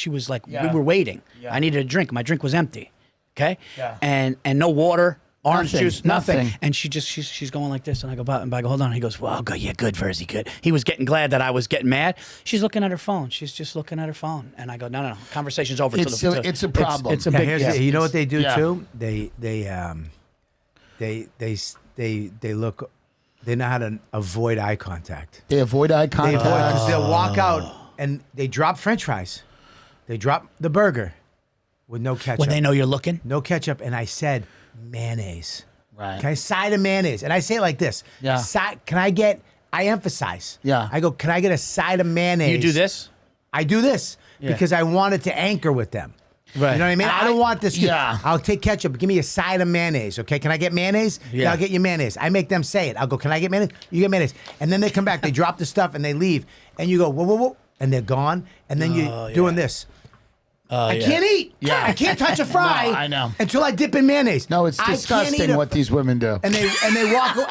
was like, we were waiting. I needed a drink. My drink was empty. Okay? Yeah. And no water. Orange juice, nothing. nothing. And she's going like this, and I go, hold on. He goes, well, good, good, Virzi, good. He was getting glad that I was getting mad. She's looking at her phone. She's just looking at her phone, and I go, no. Conversation's over. It's a problem. It's a big. You know what they do too? They look. They know how to avoid eye contact. They avoid eye contact. Because they'll walk out and they drop French fries. They drop the burger with no ketchup. When they know you're looking. No ketchup, and I said mayonnaise. Right. Can I side of mayonnaise? And I say it like this. Yeah. Can I get? I emphasize. Yeah. I go. Can I get a side of mayonnaise? You do this. I do this because I wanted to anchor with them. Right. You know what I mean? I don't want this. Yeah. I'll take ketchup, but give me a side of mayonnaise, okay? Can I get mayonnaise? Yeah. I'll get you mayonnaise. I make them say it. I'll go, can I get mayonnaise? You get mayonnaise. And then they come back, they drop the stuff, and they leave. And you go, whoa, whoa, whoa. And they're gone. And then you're doing this. I can't eat. Yeah. I can't touch a fry. No, I know. Until I dip in mayonnaise. No, it's disgusting what these women do. And they walk away.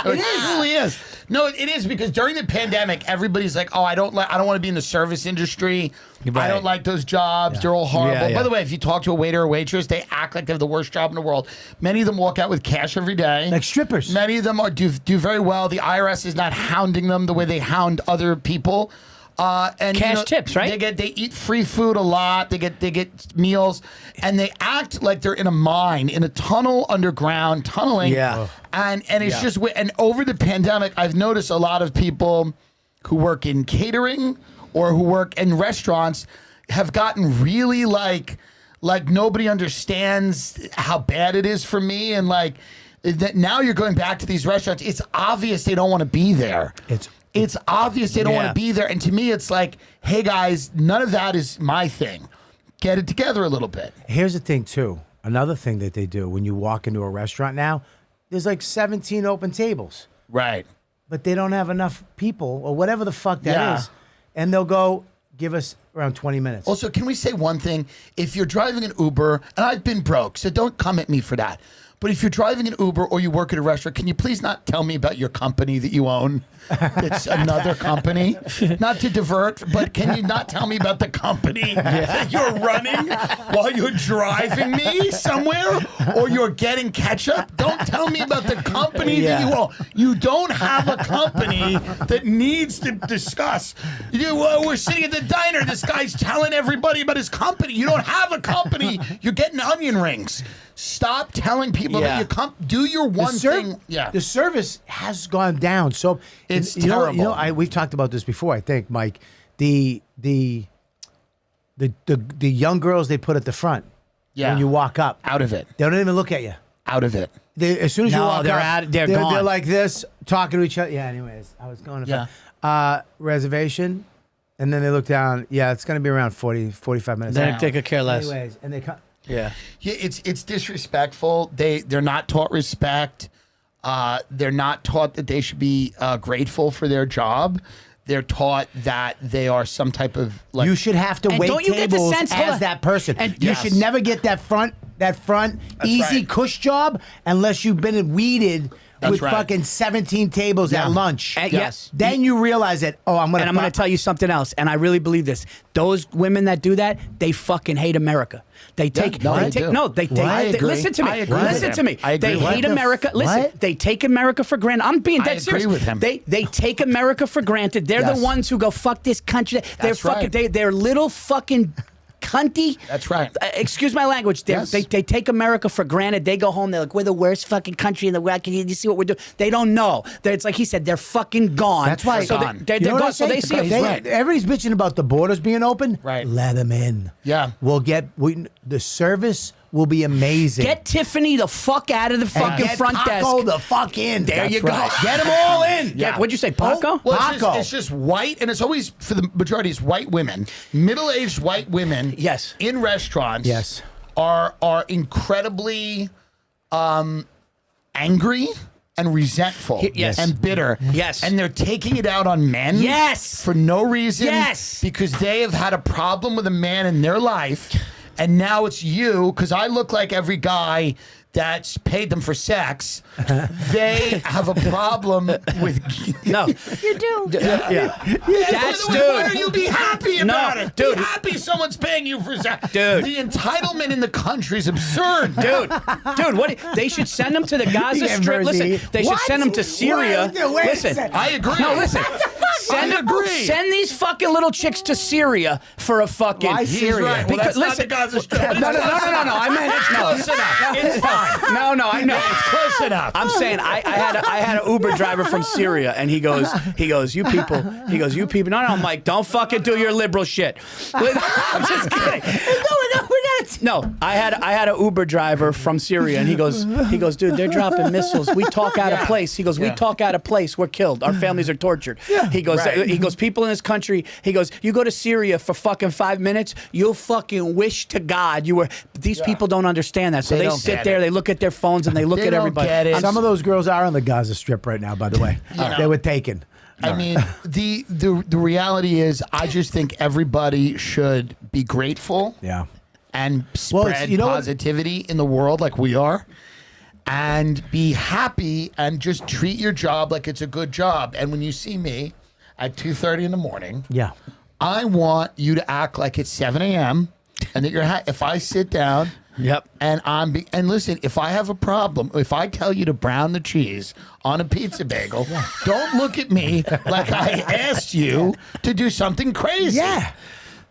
It really is. No, it is, because during the pandemic, everybody's like, "Oh, I don't want to be in the service industry. I don't like those jobs. They're all horrible." Yeah. By the way, if you talk to a waiter or waitress, they act like they have the worst job in the world. Many of them walk out with cash every day, Like strippers. Many of them do very well. The IRS is not hounding them the way they hound other people. And Cash tips, right? They eat free food a lot. They get meals, and they act like they're in a mine, in a tunnel underground, tunneling. Yeah. And it's just, and over the pandemic, I've noticed a lot of people who work in catering or who work in restaurants have gotten really like nobody understands how bad it is for me, and like that now you're going back to these restaurants. It's obvious they don't want to be there. It's obvious they don't want to be there. And to me, it's like, hey, guys, none of that is my thing. Get it together a little bit. Here's the thing, too. Another thing that they do when you walk into a restaurant now, there's like 17 open tables. Right. But they don't have enough people or whatever the fuck that is. And they'll go, give us around 20 minutes. Also, can we say one thing? If you're driving an Uber, and I've been broke, so don't come at me for that. But if you're driving an Uber or you work at a restaurant, can you please not tell me about your company that you own? It's another company. Not to divert, but can you not tell me about the company that you're running while you're driving me somewhere or you're getting ketchup? Don't tell me about the company that you own. You don't have a company that needs to discuss. We're sitting at the diner. This guy's telling everybody about his company. You don't have a company. You're getting onion rings. Stop telling people that you do your one thing. Yeah, the service has gone down. So it's terrible. We've talked about this before. I think, Mike, the young girls they put at the front. Yeah, when you walk up, out of it. They don't even look at you. Out of it. As soon as you walk up, they're gone. They're like this, talking to each other. Yeah. Anyways, I was going to reservation, and then they look down. Yeah, it's going to be around 45 minutes. They could care less. Anyways, and they come. Yeah, it's disrespectful. They're not taught respect. They're not taught that they should be grateful for their job. They're taught that they are some type of like. You should have to wait tables as that person. And you should never get that front easy cush job unless you've been weeded. With fucking 17 tables at lunch. Yes. Then you realize that, I'm going to tell you something else, and I really believe this. Those women that do that, they fucking hate America. They take I agree. Listen to me. I agree Listen to me. They hate America. Listen, they take America for granted. I'm being dead serious. I agree with him. They take America for granted. They're the ones who go, fuck this country. They're little fucking cunty. That's right. Excuse my language. They take America for granted. They go home. They're like, we're the worst fucking country in the world. Can you see what we're doing? They don't know. It's like he said. They're fucking gone. That's why. So they're gone. So they see it. Everybody's bitching about the borders being open. Right. Let them in. Yeah. The service will be amazing. Get Tiffany the fuck out of the fucking front desk. Paco the fuck in. There you go. Get them all in. Yeah. What'd you say, Paco? Well, Paco. It's just white, and it's always, for the majority, it's white women, middle-aged white women in restaurants are incredibly angry and resentful and bitter. Yes. And they're taking it out on men for no reason. Yes. Because they have had a problem with a man in their life. And now it's you, because I look like every guy that's paid them for sex. They have a problem with. No, you do. That's dude. Why are you be happy about it? Dude. Be happy someone's paying you for sex. Dude. The entitlement in the country is absurd. Dude, they should send them to the Gaza Strip. Listen, they should send them to Syria. Listen, I agree. No, listen. Send these fucking little chicks to Syria for a fucking. Why Syria? Right. Well, that's not the Gaza Strip. No. I meant it's close enough. It's fine. No, I know. It's close enough. I'm saying I had an Uber driver from Syria, and he goes, you people. No, I'm like, don't fucking do your liberal shit. I'm just kidding. No, I had an Uber driver from Syria, and he goes, dude, they're dropping missiles. We talk out of place. He goes, we talk out of place. We're killed. Our families are tortured. He goes, people in this country. He goes, you go to Syria for fucking 5 minutes, you'll fucking wish to God you were. These people don't understand that, so they sit there, they look at their phones, and they look at everybody. Some of those girls are on the Gaza Strip right now, by the way. They were taken. I mean, the reality is, I just think everybody should be grateful. Yeah. And spread positivity in the world like we are, and be happy and just treat your job like it's a good job. And when you see me at 2:30 in the morning, I want you to act like it's 7 a.m. and that you're if I sit down and listen, if I have a problem, if I tell you to brown the cheese on a pizza bagel, don't look at me like I asked you to do something crazy. Yeah.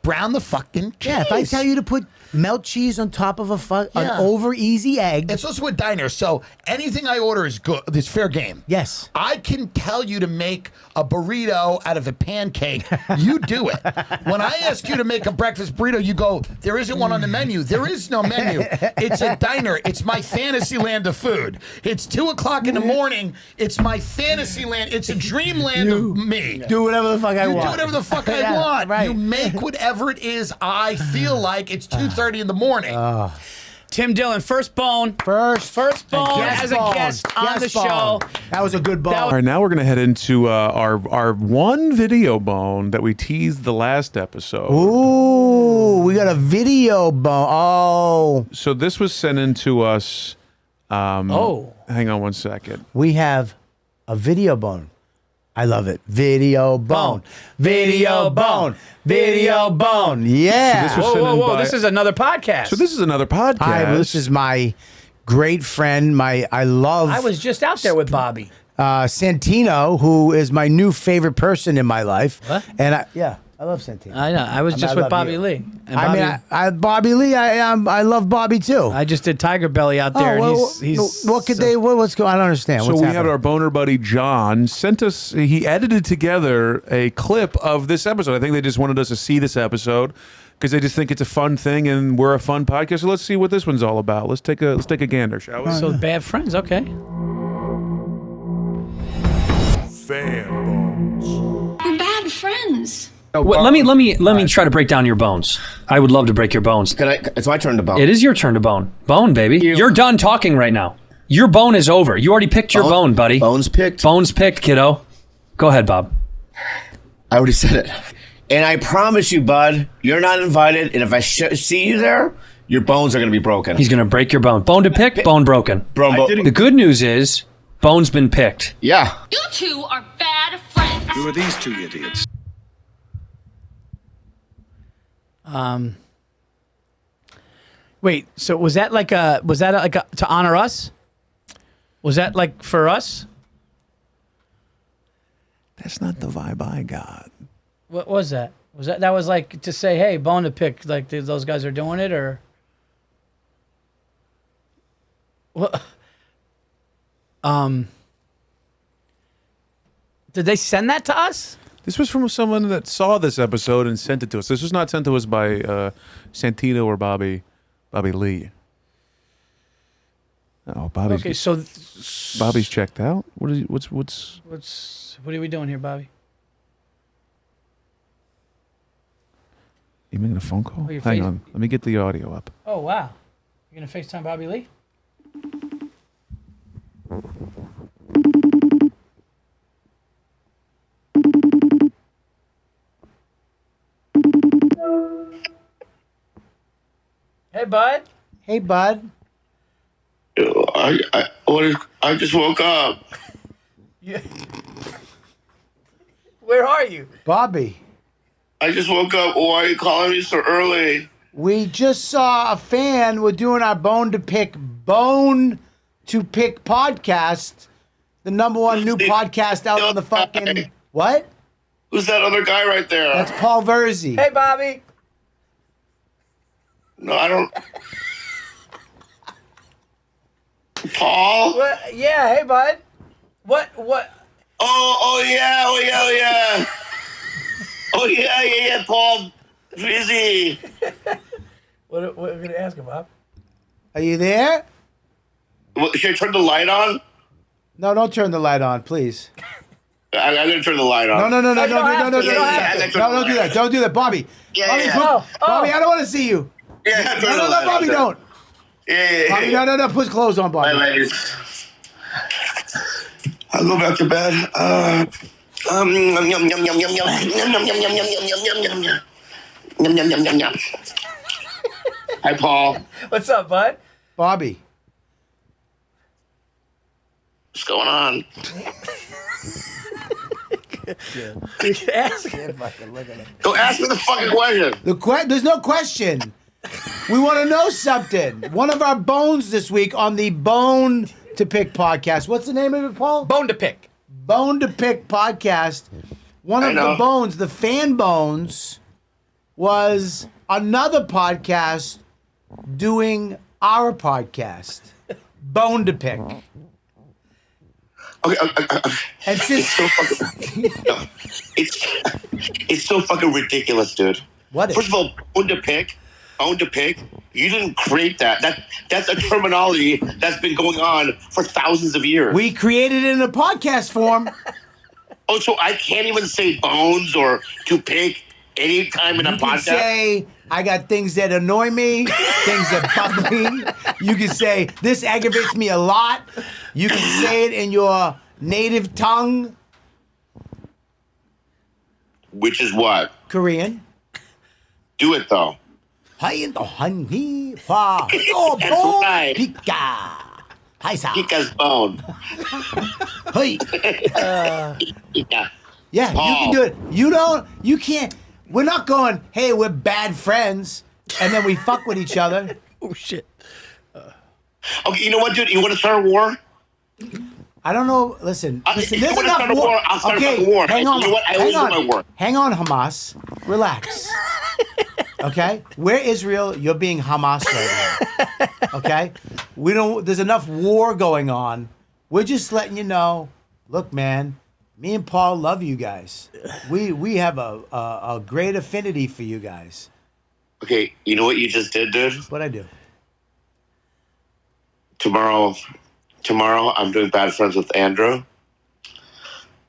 Brown the fucking cheese. Yeah, if I tell you to put melt cheese on top of an over easy egg. It's also a diner, so anything I order is good. It's fair game. Yes. I can tell you to make a burrito out of a pancake. You do it. When I ask you to make a breakfast burrito, you go, there isn't one on the menu. There is no menu. It's a diner. It's my fantasy land of food. It's 2 o'clock in the morning. It's my fantasy land. It's a dreamland of me. Do whatever the fuck I want. Do whatever the fuck I want. Right. You make whatever it is I feel like. It's 2:30 in the morning. Tim Dillon, first bone as a guest on the show. That was a good bone. All right, now we're going to head into our one video bone that we teased the last episode. Ooh, we got a video bone. Oh. So this was sent in to us Hang on one second. We have a video bone. I love it. Video bone. Video bone. Video bone. Yeah. Whoa. This is another podcast. So this is another podcast. Hi, this is my great friend. I was just out there with Bobby. Santino, who is my new favorite person in my life. What? And I love Santino. I know. I was just with Bobby Lee. And Bobby Lee. I love Bobby too. I just did Tiger Belly out there. What's going? I don't understand. So we have our boner buddy John sent us. He edited together a clip of this episode. I think they just wanted us to see this episode because they just think it's a fun thing and we're a fun podcast. So let's see what this one's all about. Let's take a gander, shall we? So bad friends. Okay. Fan bones. We're bad friends. Well, let me try to break down your bones. I would love to break your bones. It's my turn to bone. It is your turn to bone. Bone, baby. You're done talking right now. Your bone is over. You already picked your bone, buddy. Bones picked? Bones picked, kiddo. Go ahead, Bob. I already said it. And I promise you, bud, you're not invited. And if I see you there, your bones are going to be broken. He's going to break your bone. Bone to pick, bone broken. The good news is, bone's been picked. Yeah. You two are bad friends. Who are these two idiots? Wait, so was that like a to honor us? Was that like for us? That's not the vibe I got. What was that? That was like to say, hey, bone to pick, like those guys are doing it, or what? Did they send that to us? This was from someone that saw this episode and sent it to us. This was not sent to us by Santino or Bobby Lee. Oh, Bobby's okay. So Bobby's checked out. What are we doing here, Bobby? You making a phone call? Oh, Hang on. Let me get the audio up. Oh wow, you're gonna FaceTime Bobby Lee? Hey, bud. Hey, bud. I just woke up. Yeah. Where are you? Bobby. I just woke up. Why are you calling me so early? We just saw a fan. We're doing our Bone to Pick podcast. The number one new podcast out on the fucking... What? Who's that other guy right there? That's Paul Virzi. Hey, Bobby. No, I don't... Paul? What? Yeah, hey, bud. What? Oh, yeah. Oh, yeah, Paul. Virzi. What are we going to ask him, Bob? Are you there? Should I turn the light on? No, don't turn the light on, please. I'm going to turn the light on. No, don't do that. Don't do that, Bobby. Bobby, I don't want to see you. Yeah, no, Bobby, don't. Yeah. Bobby, no, put clothes on, Bobby. Bye, ladies. I'll go back to bed. Hi, Paul. What's up, bud? Bobby. What's going on? Ask him. Go ask me the fucking question. There's no question. We want to know something. One of our bones this week on the Bone to Pick podcast. What's the name of it, Paul? Bone to Pick. Bone to Pick podcast. One of the bones, the fan bones, was another podcast doing our podcast. Bone to Pick. Okay, and since it's so fucking ridiculous, dude. What? First of all, Bone to Pick. You didn't create that. That's a terminology that's been going on for thousands of years. We created it in a podcast form. Oh, so I can't even say bones or to pick anytime in a podcast? You can say, I got things that annoy me, things that bug me. You can say, this aggravates me a lot. You can say it in your native tongue. Which is what? Korean. Do it, though. That's right. Paisa. Kika's bone. Hey. Yeah, Paul. you can do it. You can't. We're not going, hey, we're bad friends, and then we fuck with each other. Oh, shit. Okay, you know what, dude? You want to start a war? I don't know. Listen, there's you wanna enough start a war. war? I'll start Okay, a war. hang on. You know what? I always do my war. Hang on, Hamas. Relax. Okay? We're Israel. You're being Hamas right now. Okay? There's enough war going on. We're just letting you know. Look, man, me and Paul love you guys. We have a great affinity for you guys. Okay, you know what you just did, dude? What I do? Tomorrow, I'm doing Bad Friends with Andrew.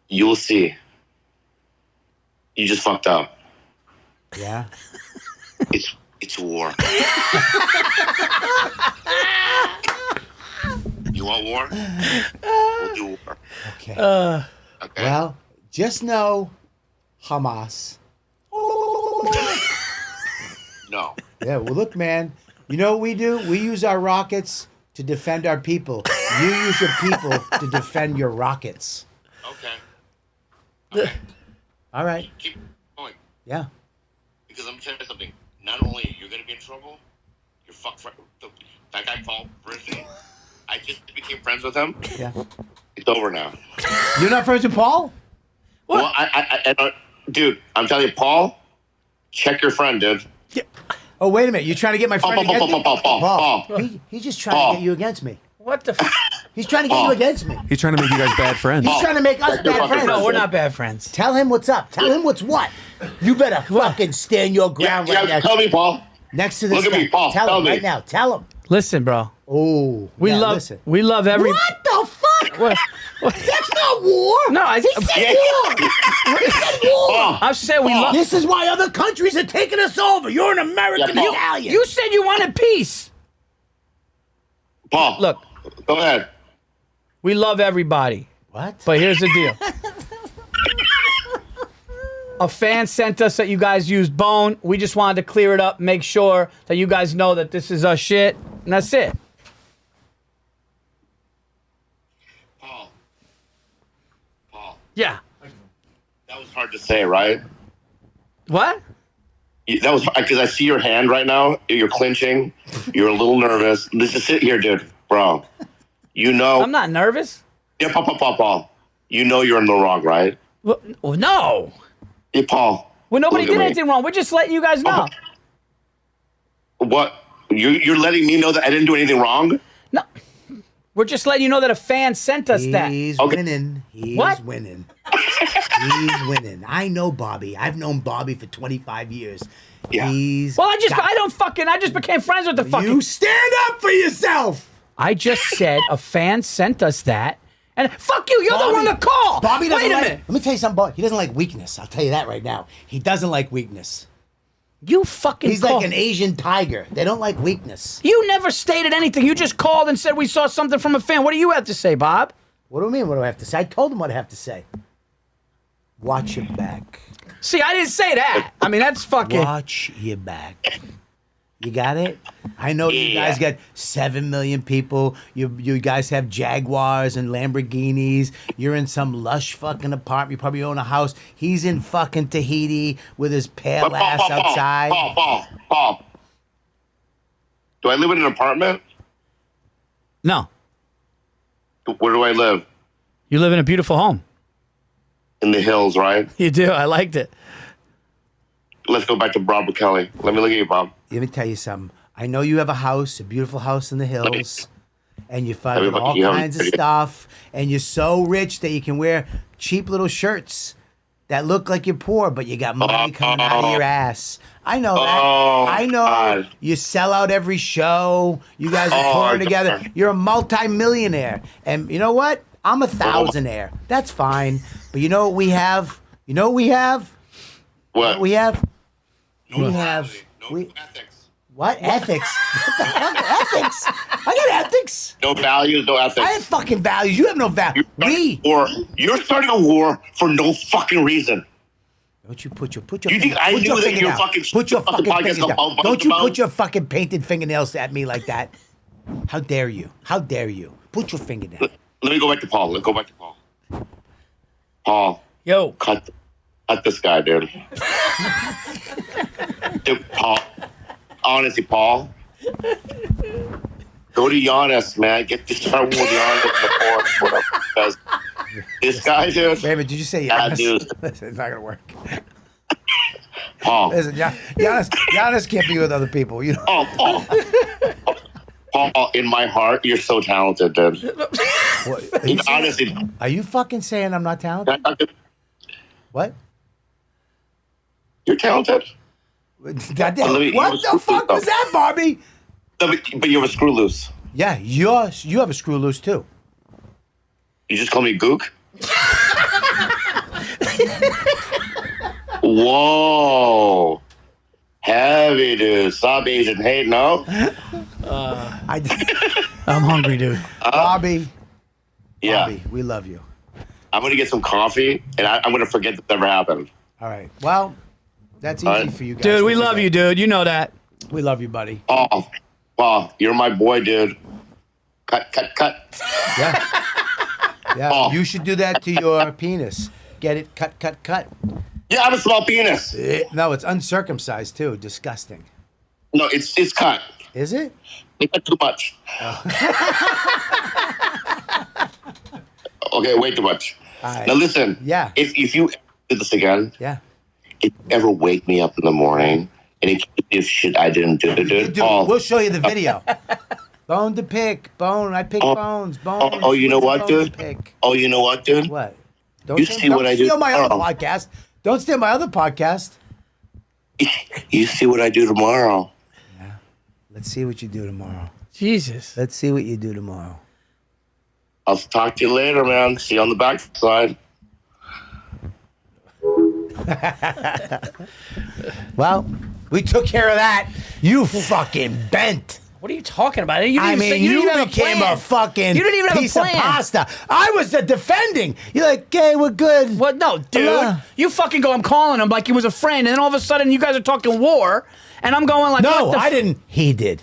You'll see. You just fucked up. Yeah? It's war. You want war? We'll do war. Okay. Okay. Well, just know, Hamas. No. Yeah, well, look, man. You know what we do? We use our rockets to defend our people. You use your people to defend your rockets. Okay. All right. Keep going. Yeah. Because I'm telling you something. Not only you're gonna be in trouble, your that guy Paul Virzi, I just became friends with him. Yeah. It's over now. You're not friends with Paul? What? Well, I dude, I'm telling you, Paul, check your friend, dude. Yeah. Oh, wait a minute. You're trying to get my friend against me? Paul. He's just trying to get you against me. What the f? He's trying to get you against me. He's trying to make you guys bad friends. He's trying to make us bad friends. No, we're not bad friends. Tell him what's up. Tell him what's what. You better fucking stand your ground right now. Tell me, Paul. Next to this Look at guy. me, Paul. Tell him me. right now. Tell him. Listen, bro. Oh, We love every. What the fuck? What? That's not war. No, I He said war. He said war. I said we love. This is why other countries are taking us over. You're an American Italian. You said you wanted peace. Paul, Look, go ahead. we love everybody. What? But here's the deal. A fan sent us that you guys used Bone. We just wanted to clear it up, make sure that you guys know that this is our shit, and that's it. Paul. Yeah. That was hard to say, right? What? That was because I see your hand right now. You're clenching. You're a little nervous. Just sit here, dude, bro. You know. I'm not nervous. Yeah, Paul. You know you're in the wrong, right? Well, no. Hey, Paul. Well, nobody look at did me. anything wrong. We're just letting you guys know. What? You're letting me know that I didn't do anything wrong? No. We're just letting you know that a fan sent us that. He's Okay. winning. He's What? winning. He's winning. I know Bobby. I've known Bobby for 25 years. Yeah. Well, I just became friends with the fucking. You stand up for yourself. I just said a fan sent us that. And fuck you, you're the one to call. Bobby doesn't Wait a like, minute. Let me tell you something, Bobby. He doesn't like weakness. I'll tell you that right now. He doesn't like weakness. You fucking He's like an Asian tiger. They don't like weakness. You never stated anything. You just called and said we saw something from a fan. What do you have to say, Bob? What do you mean, what do I have to say? I told him what I have to say. Watch your back. See, I didn't say that. I mean, that's fucking... Watch your back. You got it? I know you guys got 7 million people. You guys have Jaguars and Lamborghinis. You're in some lush fucking apartment. You probably own a house. He's in fucking Tahiti with his pale ass outside. Paul. Do I live in an apartment? No. Where do I live? You live in a beautiful home. In the hills, right? You do. I liked it. Let's go back to Bob Kelly. Let me look at you, Bob. Let me tell you something. I know you have a house, a beautiful house in the hills, and you find all you kinds of stuff, and you're so rich that you can wear cheap little shirts that look like you're poor, but you got money coming out of your ass. I know that. I know. God. You sell out every show. You guys are touring together. You're a multi-millionaire. And you know what? I'm a thousandaire. That's fine. But you know what we have? You know what we have? What? We have? No we have... ethics. What? Ethics? What the fuck? Ethics? I got ethics. No values, no ethics. I have fucking values. You have no values. You're starting a war for no fucking reason. Don't you put your You think I knew that you're fucking put your fucking fucking fingers down. Don't you about? put your fucking painted fingernails at me like that. How dare you? How dare you? Put your finger down. Let me go back to Paul. Let's go back to Paul. Paul. Yo. Cut this guy, dude. Dude, Paul. Honestly, Paul. Go to Giannis, man. Get to start with Giannis in the fourth. Because this guy, dude. Wait a minute, did you say that Giannis? dude. Listen, it's not going to work. Paul. Listen, Giannis can't be with other people. You know. Oh, Paul, in my heart, you're so talented, dude. Honestly. Are you fucking saying I'm not talented? What? You're talented. Goddamn. What the fuck was that, Barbie? No, but you have a screw loose. Yeah, you have a screw loose too. You just call me Gook? Whoa. Heavy, dude. Stop Asian hate, no? I'm hungry, dude. Bobby. Yeah. Bobby, we love you. I'm going to get some coffee, and I'm going to forget that ever happened. All right. Well, that's easy for you guys. Dude, we love you, dude. You know that. We love you, buddy. Oh, Paul, you're my boy, dude. Cut. Yeah. Yeah. Oh. You should do that to your penis. Get it cut. Yeah, I have a small penis. No, it's uncircumcised too. Disgusting. No, it's cut. Is it? They cut too much. Okay, way too much. Right. Now listen. Yeah. If you do this again, yeah. If you ever wake me up in the morning and if shit I didn't do, Paul, we'll show you the video. Bone to pick. Bone. I pick bones. Bones. Oh, you know what, dude? Oh, you know what, dude? What? You see what I do? Don't steal my other podcast. Don't steal my other podcast. You see what I do tomorrow? Yeah. Let's see what you do tomorrow. Jesus. Let's see what you do tomorrow. I'll talk to you later, man. See you on the backside. Well, we took care of that. You fucking bent. What are you talking about? You became a fucking you didn't even have piece a plan. of pasta. I was the defending. You're like, okay, we're good. What? No, dude. You fucking go, I'm calling him like he was a friend, and then all of a sudden you guys are talking war, and I'm going like, no, what the I didn't. He did.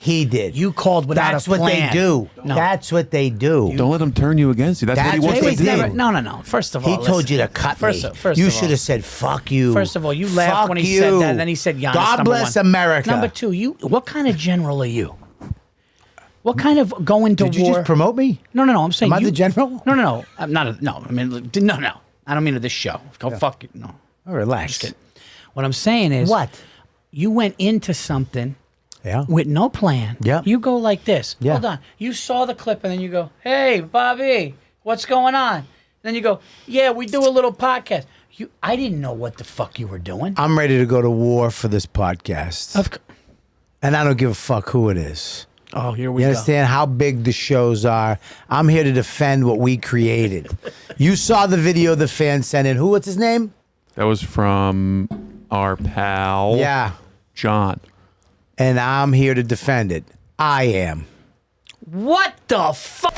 He did. You called without That's a plan. what they do. No. That's what they do. Don't let him turn you against you. That's what he wants to do. No. First of all, he told you to cut me. You should have said, fuck you. First of all, you laughed when he said that, and then he said, Giannis, God bless America. Number two, what kind of general are you? What kind of going to war? Did you just promote me? No. I'm saying Am I the general? No. I'm not. No. I mean, no. I don't mean to this show. Go fuck it. No. Oh, relax. What I'm saying is, what? You went into something. Yeah. With no plan. Yeah. You go like this. Yeah. Hold on. You saw the clip and then you go, hey, Bobby, what's going on? Then you go, yeah, we do a little podcast. I didn't know what the fuck you were doing. I'm ready to go to war for this podcast. And I don't give a fuck who it is. Oh, here we go. go. You understand how big the shows are? I'm here to defend what we created. You saw the video the fan sent in. What's his name? That was from our pal. Yeah. John. And I'm here to defend it. I am. What the fuck?